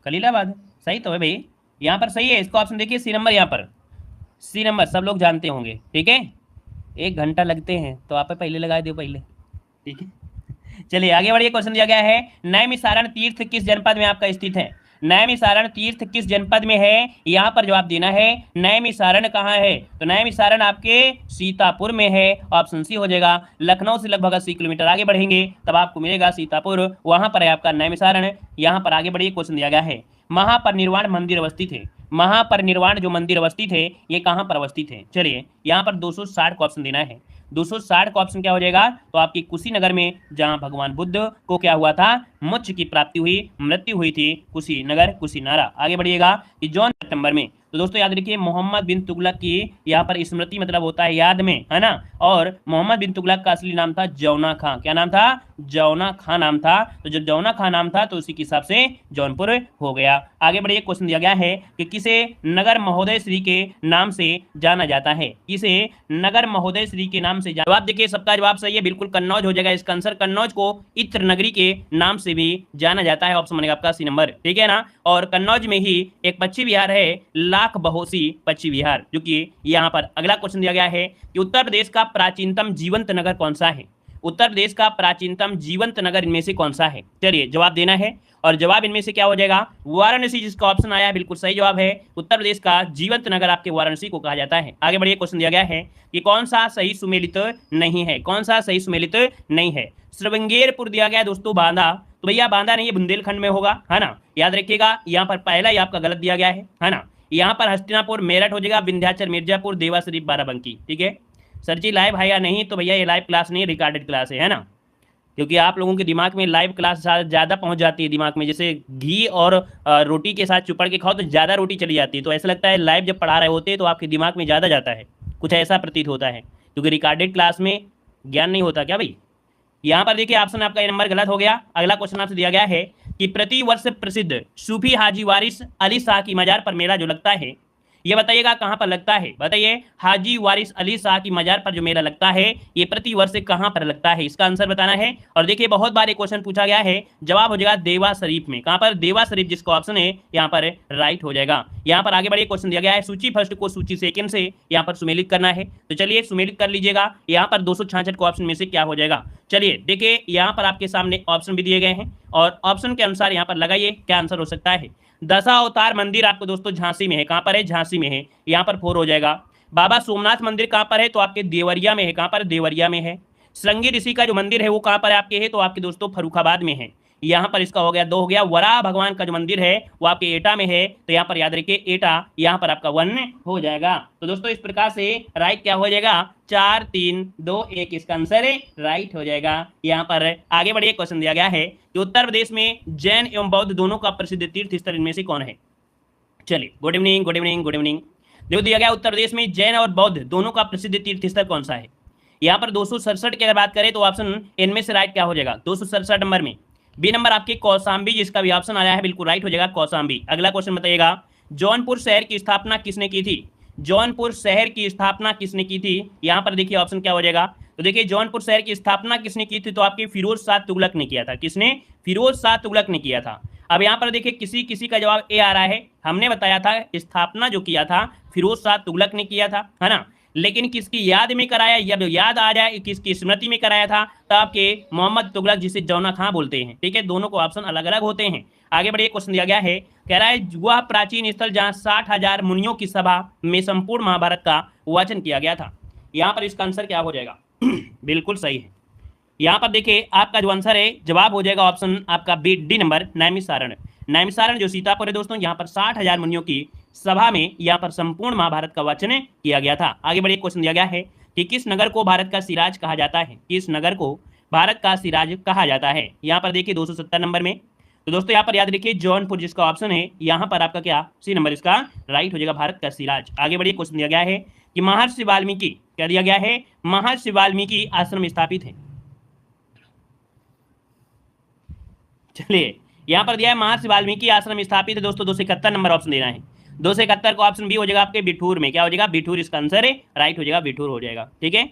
खलीलाबाद, सही तो है भाई, यहाँ पर सही है। इसका ऑप्शन देखिए सी नंबर, यहाँ पर सी नंबर सब लोग जानते होंगे, ठीक है। 1 घंटा लगते हैं तो आप पहले लगा दो पहले, ठीक है। चलिए आगे बढ़िए, क्वेश्चन दिया गया है नैमिषारण तीर्थ किस जनपद में आपका स्थित है, नैमिषारण तीर्थ किस जनपद में है, यहाँ पर जवाब देना है। नैमिषारण कहाँ है, तो नैमिषारण आपके सीतापुर में है, ऑप्शन सी हो जाएगा। लखनऊ से लगभग 80 किलोमीटर आगे बढ़ेंगे तब आपको मिलेगा सीतापुर, वहां पर है आपका नैमिषारण। यहाँ पर आगे बढ़िए, क्वेश्चन दिया गया है महापरिनिर्वाण मंदिर अवस्थित है, महापरिनिर्वाण जो मंदिर अवस्थित है ये कहाँ पर अवस्थित है। चलिए यहाँ पर 260 को ऑप्शन देना है, 260 का ऑप्शन क्या हो जाएगा, तो आपकी कुशीनगर में जहां भगवान बुद्ध को क्या हुआ था, मोक्ष की प्राप्ति हुई, मृत्यु हुई थी, कुशीनगर कुशीनारा। आगे बढ़िएगा कि जॉन सितंबर में, तो दोस्तों याद रखिए मोहम्मद बिन तुगलक की यहाँ पर स्मृति मतलब होता है याद में, है ना, और मोहम्मद बिन तुगलक का असली नाम था जौना खां, क्या नाम था, जौना खां नाम था, तो जब जौना खां नाम था तो उसी के हिसाब से जौनपुर हो गया। आगे बढ़िए, क्वेश्चन दिया गया है कि किसे नगर महोदय श्री के नाम से जाना जाता है, किसे नगर महोदय श्री के नाम से जवाब देखिए, सबका जवाब सही है, बिल्कुल कन्नौज हो जाएगा इसका आंसर। कन्नौज को इत्र नगरी के नाम से भी जाना जाता है, ऑप्शन बनेगा आपका सी नंबर, ठीक है ना। और कन्नौज में ही एक पक्षी विहार है, लाख बहोसी पक्षी विहार, जो कि यहाँ पर। अगला क्वेश्चन दिया गया है कि उत्तर प्रदेश का प्राचीनतम जीवंत नगर कौन सा है, उत्तर प्रदेश का प्राचीनतम जीवंत नगर इनमें से कौन सा है। चलिए जवाब देना है और जवाब इनमें से क्या हो जाएगा, वाराणसी, जिसका ऑप्शन आया है बिल्कुल सही जवाब है। उत्तर प्रदेश का जीवंत नगर आपके वाराणसी को कहा जाता है। आगे बढ़िए, क्वेश्चन दिया गया है कि कौन सा सही सुमेलित नहीं है, कौन सा सही सुमेलित नहीं है। श्रृंगेरपुर दिया गया है दोस्तों बांदा, तो भैया बांदा नहीं, ये बुंदेलखंड में होगा, है ना, याद रखिएगा। यहाँ पर पहला ही आपका गलत दिया गया है ना। यहाँ पर हस्तिनापुर मेरठ हो जाएगा, विंध्याचल मिर्जापुर, देवा शरीफ बाराबंकी, ठीक है। सर जी लाइव है या नहीं, तो भैया ये लाइव क्लास नहीं, रिकॉर्डेड क्लास है ना। क्योंकि आप लोगों के दिमाग में लाइव क्लास ज़्यादा पहुंच जाती है दिमाग में, जैसे घी और रोटी के साथ चुपड़ के खाओ तो ज़्यादा रोटी चली जाती है, तो ऐसा लगता है लाइव जब पढ़ा रहे होते हैं तो आपके दिमाग में ज़्यादा जाता है, कुछ ऐसा प्रतीत होता है, क्योंकि रिकॉर्डेड क्लास में ज्ञान नहीं होता क्या भाई। यहाँ पर देखिए ऑप्शन आपका ये नंबर गलत हो गया। अगला क्वेश्चन आपसे दिया गया है कि प्रति वर्ष प्रसिद्ध सूफी हाजी वारिस अली शाह की मजार पर मेला जो लगता है, ये बताइएगा कहाँ पर लगता है। बताइए, हाजी वारिस अली शाह की मजार पर जो मेला लगता है ये प्रति वर्ष कहाँ पर लगता है, इसका आंसर बताना है। और देखिए बहुत बार ये क्वेश्चन पूछा गया है, जवाब हो जाएगा देवा शरीफ में। कहाँ पर? देवा शरीफ, जिसका ऑप्शन है यहाँ पर राइट हो जाएगा। यहाँ पर आगे बढ़िए, क्वेश्चन दिया गया है सूची फर्स्ट को सूची सेकंड से यहाँ पर सुमेलित करना है, तो चलिए सुमेलित कर लीजिएगा। यहाँ पर 266 को ऑप्शन में से क्या हो जाएगा, चलिए देखिए यहाँ पर आपके सामने ऑप्शन भी दिए गए हैं और ऑप्शन के अनुसार यहाँ पर लगाइए क्या आंसर हो सकता है। दशावतार मंदिर आपको दोस्तों झांसी में है। कहाँ पर है? झांसी में है, यहाँ पर 4 हो जाएगा। बाबा सोमनाथ मंदिर कहाँ पर है? तो आपके देवरिया में है। कहाँ पर? देवरिया में है। श्रृंगी ऋषि का जो मंदिर है वो कहाँ पर आपके है? तो आपके दोस्तों फर्रुखाबाद में है, यहाँ पर इसका हो गया 2 हो गया। वराह भगवान का जो मंदिर है वो आपके एटा में है, तो यहाँ पर याद रखिए एटा, यहाँ पर आपका 1 हो जाएगा। तो दोस्तों इस प्रकार से राइट क्या हो जाएगा, 4 3 2 1 इसका आंसर है राइट हो जाएगा। यहाँ पर आगे बढ़िए, क्वेश्चन दिया गया है कि उत्तर प्रदेश में जैन एवं बौद्ध दोनों का प्रसिद्ध तीर्थ स्थल इनमें से कौन है। चलिए, good evening good evening good evening. देखो दिया गया उत्तर प्रदेश में जैन और बौद्ध दोनों का प्रसिद्ध तीर्थ स्थल कौन सा है। यहाँ पर 267 की अगर बात करें तो ऑप्शन इनमें से राइट क्या हो जाएगा, 267 नंबर में बी नंबर आपके कौशाम्बी, जिसका भी ऑप्शन आया है बिल्कुल राइट हो जाएगा कौशाम्बी। अगला क्वेश्चन बताइएगा, जौनपुर शहर की स्थापना किसने की थी। जौनपुर शहर की स्थापना किसने की थी, यहाँ पर देखिए ऑप्शन क्या हो जाएगा। तो देखिए जौनपुर शहर की स्थापना किसने की थी, तो आपके फिरोज शाह तुगलक ने किया था। किसने? फिरोज शाह तुगलक ने किया था। अब यहाँ पर देखिए किसी किसी का जवाब ए आ रहा है। हमने बताया था स्थापना जो किया था फिरोज शाह तुगलक ने किया था, है ना, लेकिन किसकी याद में कराया, या याद आ जाए किसकी स्मृति में कराया था, तो आपके मोहम्मद तुगलक, जिसे जौना खां बोलते हैं। ठीक है, दोनों को ऑप्शन अलग अलग होते हैं। आगे बढ़िए, क्वेश्चन दिया गया है, कह रहा है वह प्राचीन स्थल जहां 60,000 मुनियों की सभा में संपूर्ण महाभारत का वाचन किया गया था। यहाँ पर इसका आंसर क्या हो जाएगा बिल्कुल सही है। यहाँ पर देखिए आपका जो आंसर है जवाब हो जाएगा ऑप्शन आपका B D number, Naimisharanya. Naimisharanya जो सीतापुर है दोस्तों, यहाँ पर 60,000 मुनियों की सभा में यहाँ पर संपूर्ण महाभारत का वाचन किया गया था। आगे बढ़िए, क्वेश्चन दिया गया है कि किस नगर को भारत का सिराज कहा जाता है। किस नगर को भारत का सिराज कहा जाता है, यहाँ पर देखिए 270 नंबर में। तो दोस्तों यहाँ पर याद रखिए जौनपुर, जिसका ऑप्शन है यहाँ पर आपका क्या, सी नंबर इसका राइट हो जाएगा, भारत का सिराज। आगे बढ़िए, क्वेश्चन दिया गया है कि महर्षि वाल्मीकि, क्या दिया गया है, महर्षि वाल्मीकि आश्रम स्थापित है। चलिए यहाँ पर दिया है महर्षि वाल्मीकि आश्रम स्थापित है दोस्तों, 271 नंबर ऑप्शन देना है। 271 को ऑप्शन बी हो जाएगा आपके बिठूर में। क्या हो जाएगा, बिठूर इसका आंसर है राइट हो जाएगा, बिठूर हो जाएगा। ठीक है,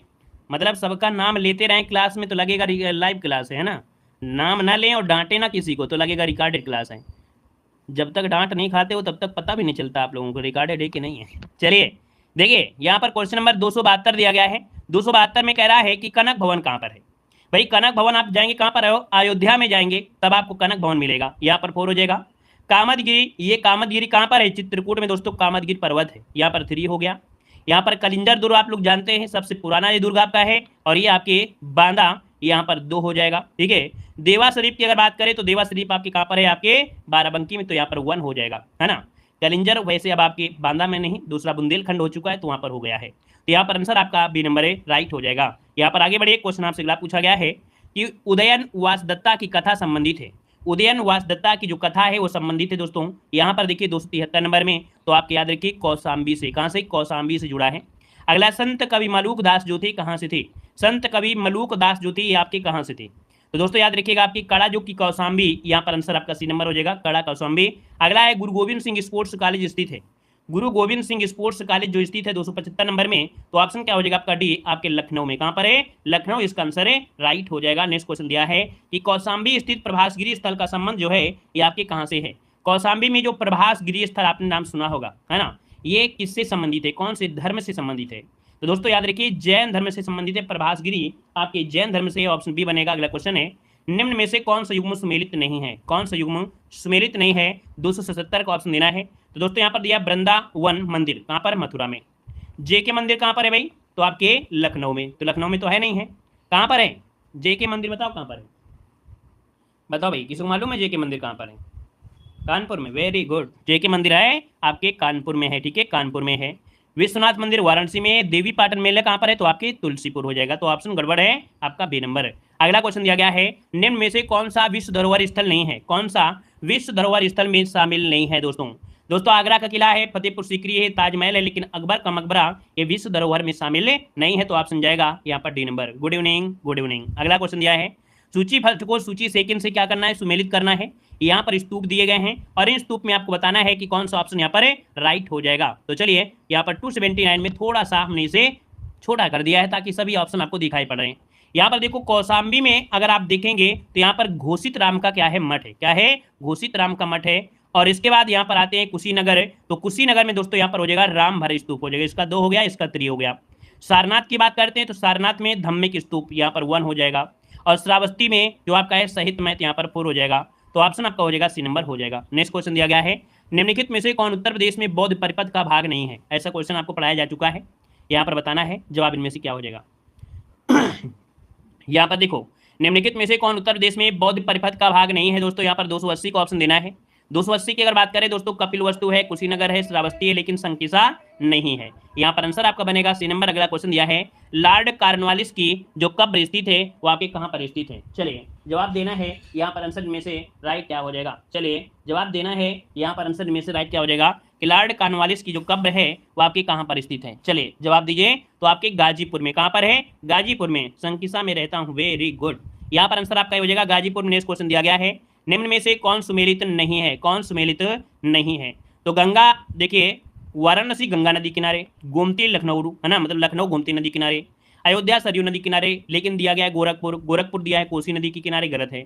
मतलब सबका नाम लेते रहें क्लास में तो लगेगा लाइव क्लास है ना, नाम ना लें और डांटे ना किसी को तो लगेगा रिकॉर्डेड क्लास है। जब तक डांट नहीं खाते हो तब तक पता भी नहीं चलता आप लोगों को रिकॉर्डेड है कि नहीं है। चलिए देखिए यहाँ पर क्वेश्चन नंबर 272 दिया गया है। 272 में कह रहा है कि कनक भवन कहाँ पर है। भाई कनक भवन आप जाएंगे कहाँ पर है, अयोध्या में जाएंगे तब आपको कनक भवन मिलेगा। यहाँ पर 4 हो जाएगा। कामदगिरी, ये कामदगिरी कहाँ पर है, चित्रकूट में दोस्तों कामदगिरी पर्वत है, यहाँ पर 3 हो गया। यहाँ पर कलिंजर दुर्ग आप लोग जानते हैं, सबसे पुराना ये दुर्ग आपका है, और ये आपके बांदा, यहाँ पर 2 हो जाएगा। ठीक है, देवा शरीफ की अगर बात करें तो देवा शरीफ आपके कहाँ पर है, आपके बाराबंकी में, तो यहाँ पर 1 हो जाएगा, है ना। कलिंजर वैसे अब आपके बांदा में नहीं, दूसरा बुंदेलखंड हो चुका है तो वहाँ पर हो गया है, तो यहाँ पर आंसर आपका बी नंबर है राइट हो जाएगा। यहाँ पर आगे बढ़िए, क्वेश्चन आपसे अगला पूछा गया है कि उदयन वासदत्ता की कथा संबंधित है। उदयन वासदत्ता की जो कथा है वो संबंधित है दोस्तों, यहाँ पर देखिए 273 नंबर में, तो आप याद रखिए कौशाम्बी से। कहाँ से? कौशाम्बी से जुड़ा है। अगला, संत कवि मलूक दास जो थे कहाँ से थे। संत कवि मलूक दास जो थे ये आपके कहाँ से थे, तो दोस्तों याद रखिएगा आपकी कड़ा जो की कौशाम्बी, यहाँ पर आंसर आपका सी नंबर हो जाएगा, कड़ा कौशाम्बी। अगला है गुरु गोविंद सिंह स्पोर्ट्स कॉलेज स्थित है। गुरु गोविंद सिंह स्पोर्ट्स कॉलेज जो स्थित है 275 नंबर में, तो ऑप्शन क्या हो जाएगा आपका डी, आपके लखनऊ में। कहाँ पर है? लखनऊ, इसका आंसर है राइट हो जाएगा। नेक्स्ट क्वेश्चन दिया है कि कौशाम्बी स्थित प्रभासगिरी स्थल का संबंध जो है ये आपके कहाँ से है। कौशाम्बी में जो प्रभासगिरी स्थल आपने नाम सुना होगा, है ना, ये किससे संबंधित है, कौन से धर्म से संबंधित है, तो दोस्तों याद रखिए जैन धर्म से संबंधित है प्रभासगिरी, आपके जैन धर्म से, ऑप्शन बी बनेगा। अगला क्वेश्चन है, निम्न में से कौन सा युग्म सुमेलित नहीं है। कौन सा युग्म सुमेलित नहीं है, 277 का ऑप्शन देना है। तो दोस्तों यहाँ पर दिया वृंदावन मंदिर, कहाँ पर? मथुरा में। जेके मंदिर कहाँ पर है भाई, तो आपके लखनऊ में, तो लखनऊ में तो है नहीं है, कहाँ पर है जेके मंदिर, बताओ कहाँ पर है, बताओ भाई, किसी को मालूम है जेके मंदिर कहाँ पर है? कानपुर में, वेरी गुड, जेके मंदिर है आपके कानपुर में है। ठीक है, कानपुर में है। विश्वनाथ मंदिर वाराणसी में। देवी पाटन मेला कहाँ पर है, तो आपके तुलसीपुर हो जाएगा, तो ऑप्शन गड़बड़ है आपका बी नंबर। अगला क्वेश्चन दिया गया है, निम्न में से कौन सा विश्व धरोहर स्थल नहीं है, कौन सा विश्व धरोहर स्थल में शामिल नहीं है दोस्तों। दोस्तों आगरा का किला है, फतेहपुर सीकरी है, ताजमहल है, लेकिन अकबर का मकबरा ये विश्व धरोहर में शामिल नहीं है, तो ऑप्शन जाएगा यहाँ पर D number. Good evening, good evening. अगला क्वेश्चन दिया है, सूची फर्स्ट को सूची सेकंड से क्या करना है, सुमेलित करना है। यहाँ पर स्तूप दिए गए हैं और इन स्तूप में आपको बताना है कि कौन सा ऑप्शन यहाँ पर राइट हो जाएगा। तो चलिए यहाँ पर 279 में थोड़ा सा हमने इसे छोटा कर दिया है ताकि सभी ऑप्शन आपको दिखाई पड़ रहे हैं। यहाँ पर देखो कौशाम्बी में अगर आप देखेंगे तो यहाँ पर घोषित राम का क्या है, मठ है, क्या है, घोषित राम का मठ है। और इसके बाद यहाँ पर आते हैं कुशीनगर, तो कुशीनगर में दोस्तों यहाँ पर हो जाएगा राम भर स्तूप हो जाएगा, इसका 2 हो गया, इसका 3 हो गया। सारनाथ की बात करते हैं तो सारनाथ में धम्मिक स्तूप यहाँ पर 1 हो जाएगा। और श्रावस्ती में जो आपका है शहीद महत यहाँ पर 4 हो जाएगा, तो ऑप्शन आपका हो जाएगा सी नंबर हो जाएगा। नेक्स्ट क्वेश्चन दिया गया है, निम्नलिखित में से कौन उत्तर प्रदेश में बौद्ध परिपथ का भाग नहीं है। ऐसा क्वेश्चन आपको पढ़ाया जा चुका है, यहाँ पर बताना है जवाब इनमें से क्या हो जाएगा। यहाँ पर देखो निम्नलिखित में से कौन उत्तर प्रदेश में बौद्ध परिपथ का भाग नहीं है दोस्तों, यहाँ पर 280 का ऑप्शन देना है। 280 की अगर बात करें दोस्तों, कपिलवस्तु है, कुशीनगर है, श्रावस्ती है, लेकिन संकिसा नहीं है। यहाँ पर आंसर आपका बनेगा सी नंबर। अगला क्वेश्चन दिया है, लॉर्ड कॉर्नवालिस की जो कब्र स्थित है वो आपके कहाँ पर स्थित है। चलिए जवाब देना है, यहाँ पर आंसर में से राइट क्या हो जाएगा। चलिए जवाब देना है, यहाँ पर आंसर में से राइट क्या हो जाएगा कि लॉर्ड कॉर्नवालिस की जो कब्र है वो आपके कहाँ पर स्थित है। चलिए जवाब दीजिए, तो आपके गाजीपुर में। कहाँ पर है, गाजीपुर में, संकिसा में रहता हूँ। वेरी गुड, यहाँ पर आंसर आपका हो जाएगा गाजीपुर में। नेक्स्ट क्वेश्चन दिया गया है, निम्न में से कौन सुमेलित नहीं है, कौन सुमेलित नहीं है। तो गंगा देखिए वाराणसी गंगा नदी किनारे, गोमती लखनऊ है ना, मतलब लखनऊ गोमती नदी किनारे, अयोध्या सरयू नदी किनारे, लेकिन दिया गया है गोरखपुर, गोरखपुर दिया है कोसी नदी के किनारे, गलत है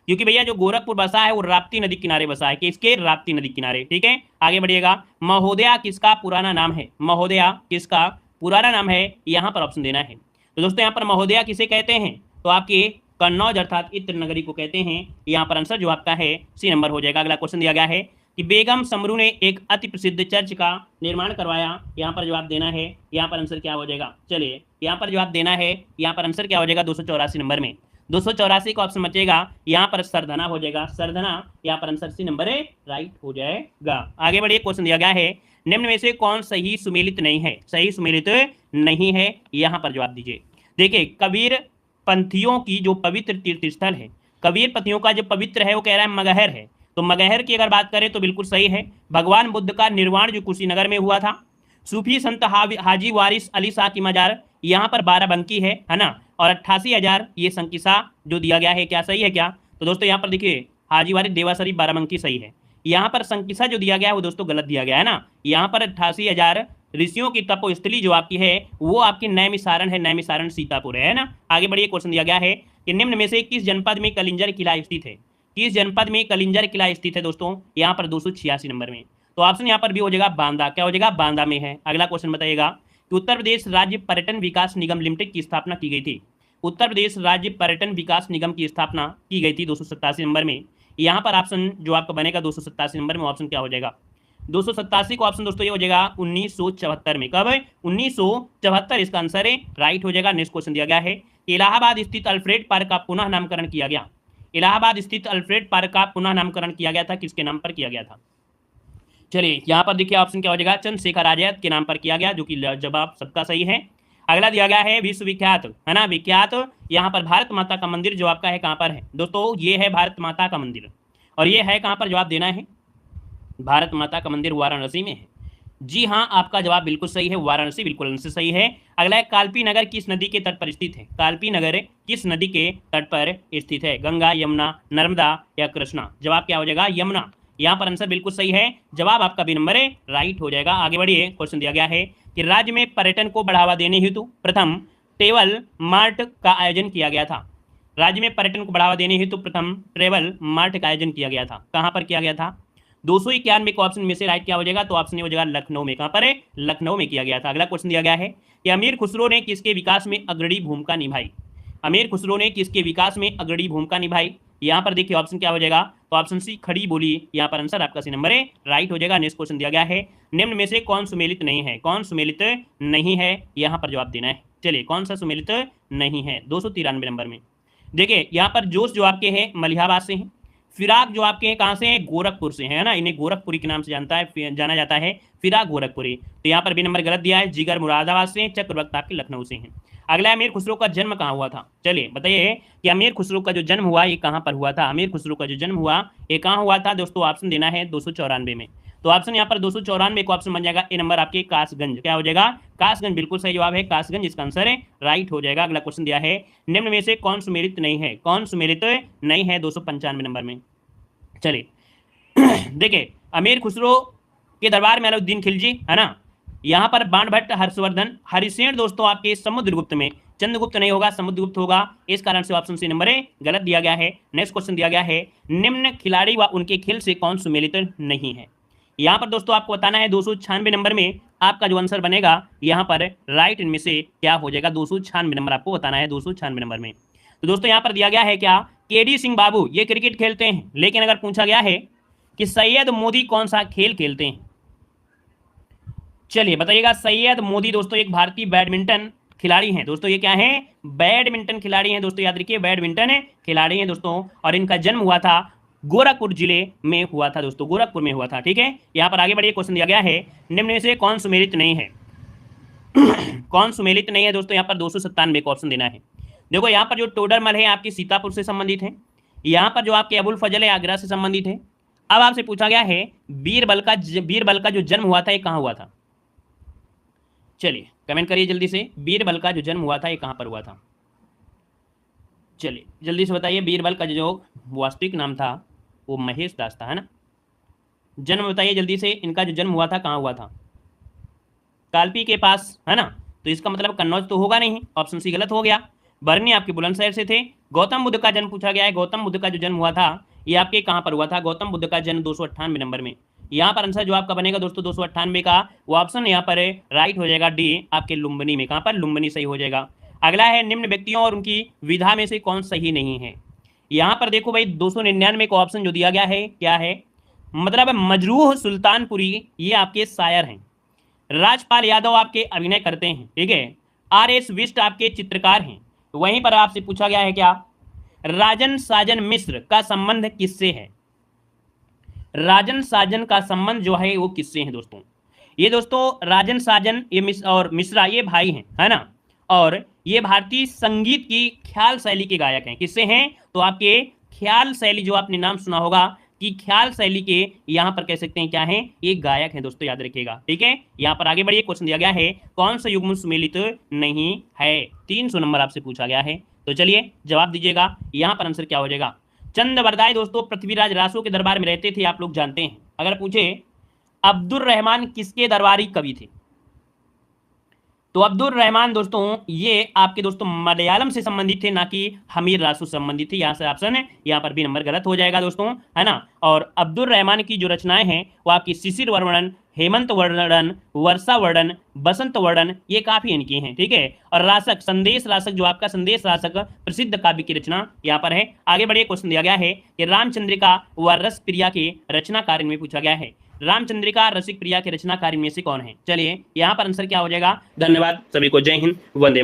क्योंकि भैया जो गोरखपुर बसा है वो राप्ती नदी किनारे बसा है, किसके, राप्ती नदी किनारे। ठीक है, आगे बढ़िएगा। महोदया किसका पुराना नाम है, महोदया किसका पुराना नाम है, यहाँ पर ऑप्शन देना है। तो दोस्तों यहाँ पर महोदया किसे कहते हैं, तो आपके कन्नौज अर्थात इत्र नगरी को कहते हैं। यहाँ पर आंसर जो आपका है सी नंबर हो जाएगा। अगला क्वेश्चन दिया गया है कि बेगम समरू ने एक अति प्रसिद्ध चर्च का निर्माण करवाया, यहाँ पर जवाब देना है, यहाँ पर आंसर क्या हो जाएगा। चलिए यहाँ पर जवाब देना है, यहाँ पर आंसर क्या हो जाएगा 284 नंबर में। 284 का ऑप्शन बचेगा, यहाँ पर सरधना हो जाएगा, सरधना, यहाँ पर आंसर सी नंबर है राइट हो जाएगा। आगे बढ़िए, क्वेश्चन दिया गया है, निम्न में से कौन सही सुमेलित नहीं है, सही सुमेलित नहीं है, यहाँ पर जवाब दीजिए। देखिए कबीर पंथियों की जो पवित्र तीर्थ स्थल है, कबीर पंथियों का जो पवित्र है वो कह रहा है मगहर है, तो मगहर की अगर बात करें तो बिल्कुल सही है। भगवान बुद्ध का निर्वाण जो कुशीनगर में हुआ था। सूफी संत हाजी वारिस अली शाह की मजार यहाँ पर 12 बंकी है ना, और 88,000 ये संकिसा जो दिया गया है, क्या सही है क्या। तो दोस्तों यहाँ पर देखिए हाजी वारिस देवा शरीफ 12 बंकी सही है, यहाँ पर संकिसा जो दिया गया है वो दोस्तों गलत दिया गया है ना। यहाँ पर 88,000 ऋषियों की तपोस्थली जो आपकी है वो आपकी नैमिसारण है, नैमिसारण सीतापुर है ना। आगे बढ़िए, क्वेश्चन दिया गया है कि निम्न में से किस जनपद में कलिंजर किला स्थित है, किस जनपद में कलिंजर किला स्थित है दोस्तों, यहाँ पर 286 नंबर में। तो ऑप्शन यहाँ पर भी हो जाएगा बांदा, क्या हो जाएगा, बांदा में है। अगला क्वेश्चन बताइएगा कि उत्तर प्रदेश राज्य पर्यटन विकास निगम लिमिटेड की स्थापना की गई थी, उत्तर प्रदेश राज्य पर्यटन विकास निगम की स्थापना की गई थी 287 नंबर में। यहाँ पर ऑप्शन जो आपका बनेगा 287 नंबर में, ऑप्शन क्या हो जाएगा 287 का ऑप्शन दोस्तों ये हो जाएगा 1974 में। कब है, 1974 इसका आंसर है राइट हो जाएगा। नेक्स्ट क्वेश्चन दिया गया है, इलाहाबाद स्थित अल्फ्रेड पार्क का पुनः नामकरण किया गया, इलाहाबाद स्थित अल्फ्रेड पार्क का पुनः नामकरण किया गया था, किसके नाम पर किया गया था। चलिए यहाँ पर देखिए ऑप्शन क्या हो जाएगा, चंद्रशेखर आजाद के नाम पर किया गया, जो कि जवाब सबका सही है। अगला दिया गया है विश्वविख्यात है ना, विख्यात यहाँ पर भारत माता का मंदिर जो आपका है कहाँ पर है दोस्तों, ये है भारत माता का मंदिर, और ये है कहाँ पर, जवाब देना है भारत माता का मंदिर वाराणसी में है। जी हाँ, आपका जवाब बिल्कुल सही है, वाराणसी बिल्कुल आंसर सही है। अगला है कालपी नगर किस नदी के तट पर स्थित है, कालपी नगर किस नदी के तट पर स्थित है, गंगा, यमुना, नर्मदा या कृष्णा। जवाब क्या हो जाएगा, यमुना, यहाँ पर आंसर बिल्कुल सही है, जवाब आपका बी नंबर है राइट हो जाएगा। आगे बढ़िए, क्वेश्चन दिया गया है कि राज्य में पर्यटन को बढ़ावा देने हेतु प्रथम ट्रेवल मार्ट का आयोजन किया गया था, राज्य में पर्यटन को बढ़ावा देने हेतु प्रथम ट्रेवल मार्ट का आयोजन किया गया था, कहाँ पर किया गया था। 291 को ऑप्शन में से राइट क्या हो जाएगा, तो ऑप्शन हो जाएगा लखनऊ में, कहाँ पर है, लखनऊ में किया गया था। अगला क्वेश्चन दिया गया है कि अमीर खुसरो ने किसके विकास में अग्रणी भूमिका निभाई, अमीर खुसरो ने किसके विकास में अग्रणी भूमिका निभाई। यहाँ पर देखिए ऑप्शन क्या हो जाएगा, तो ऑप्शन सी खड़ी बोली, यहाँ पर आंसर आपका सी नंबर है राइट हो जाएगा। नेक्स्ट क्वेश्चन दिया गया है, निम्न में से कौन सुमेलित नहीं है, कौन सुमेलित नहीं है, यहाँ पर जवाब देना है। चलिए कौन सा सुमेलित नहीं है, 293 नंबर में। देखिए यहाँ पर जोश जो आपके हैं मलिहाबाद से हैं, फिराक जो आपके कहाँ से है, गोरखपुर से है ना, इन्हें गोरखपुरी के नाम से जाना जाता है, फिराक गोरखपुरी। तो यहाँ पर बी नंबर गलत दिया है। जिगर मुरादाबाद से, चक्रवर्ती आपके लखनऊ से हैं। अगला अमीर खुसरो का जन्म कहाँ हुआ था, चलिए बताइए कि अमीर खुसरो का जो जन्म हुआ ये कहाँ पर हुआ था। अमीर खुसरो का जो जन्म हुआ ये कहाँ हुआ था दोस्तों, ऑप्शन देना है 294 में। तो ऑप्शन यहाँ पर 294 को ऑप्शन बन जाएगा ए नंबर आपके कासगंज। क्या हो जाएगा, कासगंज, बिल्कुल सही जवाब है कासगंज, इसका आंसर है राइट हो जाएगा। अगला क्वेश्चन दिया है निम्न में से कौन सुमेलित नहीं है, कौन सुमेलित नहीं है 295 नंबर में। चलिए देखिए अमीर खुसरो के दरबार में अलाउद्दीन खिलजी है ना, यहाँ पर बाणभट्ट, हर्षवर्धन, हरिसेन दोस्तों आपके समुद्रगुप्त में, चंद्रगुप्त नहीं होगा समुद्रगुप्त होगा, इस कारण से ऑप्शन सी नंबर ए गलत दिया गया है। नेक्स्ट क्वेश्चन दिया गया है निम्न खिलाड़ी व उनके खेल से कौन सुमेलित नहीं है। यहाँ पर दोस्तों आपको बताना है 296 नंबर में आपका जो आंसर बनेगा यहाँ पर राइट इनमें से क्या हो जाएगा, 296 नंबर आपको बताना है 296 नंबर में। तो दोस्तों यहाँ पर दिया गया है क्या, केडी सिंह बाबू ये क्रिकेट खेलते हैं, लेकिन अगर पूछा गया है कि सैयद मोदी कौन सा खेल खेलते हैं, चलिए बताइएगा। सैयद मोदी दोस्तों एक भारतीय बैडमिंटन खिलाड़ी हैं दोस्तों, ये क्या है, बैडमिंटन खिलाड़ी हैं दोस्तों, याद रखिए बैडमिंटन खिलाड़ी हैं दोस्तों, और इनका जन्म हुआ था गोरखपुर जिले में हुआ था दोस्तों, गोरखपुर में हुआ था। ठीक है, यहाँ पर आगे बढ़िए, क्वेश्चन दिया गया है निम्न में से कौन सुमेलित नहीं है कौन सुमेलित नहीं है दोस्तों, यहाँ पर 297 को ऑप्शन देना है। देखो यहाँ पर जो टोडरमल है आपकी सीतापुर से संबंधित है, यहाँ पर जो आपके अबुल फजल है आगरा से संबंधित है। अब आपसे पूछा गया है बीरबल का जो जन्म हुआ था ये कहाँ हुआ था, चलिए कमेंट करिए जल्दी से, बीरबल का जो जन्म हुआ था ये कहाँ पर हुआ था, चलिए जल्दी से बताइए। बीरबल का जो वास्तविक नाम था वो महेश दास था है ना, जन्म बताइए जल्दी से, इनका जो जन्म हुआ था कहाँ हुआ था, कालपी के पास है ना, तो इसका मतलब कन्नौज तो होगा नहीं, ऑप्शन सी गलत हो गया। बरनी आपके बुलंदशहर से थे। गौतम बुद्ध का जन्म पूछा गया है, गौतम बुद्ध का जो जन्म हुआ था ये आपके कहाँ पर हुआ था, गौतम बुद्ध का जन्म 298 नंबर में। यहाँ पर आंसर जो आपका बनेगा दोस्तों 298 का, वो ऑप्शन यहाँ पर राइट हो जाएगा डी आपके लुम्बिनी में, कहाँ पर, लुम्बिनी सही हो जाएगा। अगला है निम्न व्यक्तियों और उनकी विधा में से कौन सही नहीं है। यहाँ पर देखो भाई 299 को ऑप्शन जो दिया गया है क्या है, मतलब मजरूह सुल्तानपुरी ये आपके शायर हैं, राजपाल यादव आपके अभिनय करते हैं, ठीक है, RS बिष्ट आपके चित्रकार हैं। वहीं पर आपसे पूछा गया है क्या, राजन साजन मिश्र का संबंध किससे है, राजन साजन का संबंध जो है वो किससे है दोस्तों। ये दोस्तों राजन साजन ये और मिश्रा ये भाई हैं है ना, और ये भारतीय संगीत की ख्याल शैली के गायक हैं। किससे हैं, तो आपके ख्याल शैली जो आपने नाम सुना होगा कि ख्याल शैली के यहाँ पर कह सकते हैं क्या है, ये गायक हैं दोस्तों, याद रखिएगा। ठीक है, यहाँ पर आगे बढ़िए, क्वेश्चन दिया गया है कौन सा युग्म सुमेलित नहीं है, 300 नंबर आपसे पूछा गया है। तो चलिए जवाब दीजिएगा, यहाँ पर आंसर क्या हो जाएगा। चंद बरदाई दोस्तों पृथ्वीराज रासो के दरबार में रहते थे, आप लोग जानते हैं। अगर पूछे अब्दुल रहमान किसके दरबारी कवि थे, तो अब्दुल रहमान दोस्तों ये आपके दोस्तों मलयालम से संबंधित थे, ना कि हमीर रासू से संबंधित थे। यहाँ से ऑप्शन है, यहाँ पर भी नंबर गलत हो जाएगा दोस्तों, है ना। और अब्दुल रहमान की जो रचनाएं हैं वो आपकी शिशिर वर्णन, हेमंत वर्णन, वर्षा वर्णन, बसंत वर्णन, ये काफी इनकी हैं। ठीक है, और रासक, संदेश रासक जो आपका संदेश रासक प्रसिद्ध काव्य की रचना यहाँ पर है। आगे बढ़िए, क्वेश्चन दिया गया है कि रामचंद्रिका व रस प्रिया के रचनाकार में पूछा गया है, रामचंद्रिका रसिक प्रिया के रचनाकार में से कौन है। चलिए यहाँ पर आंसर क्या हो जाएगा। धन्यवाद सभी को, जय हिंद, वंदे मातरम।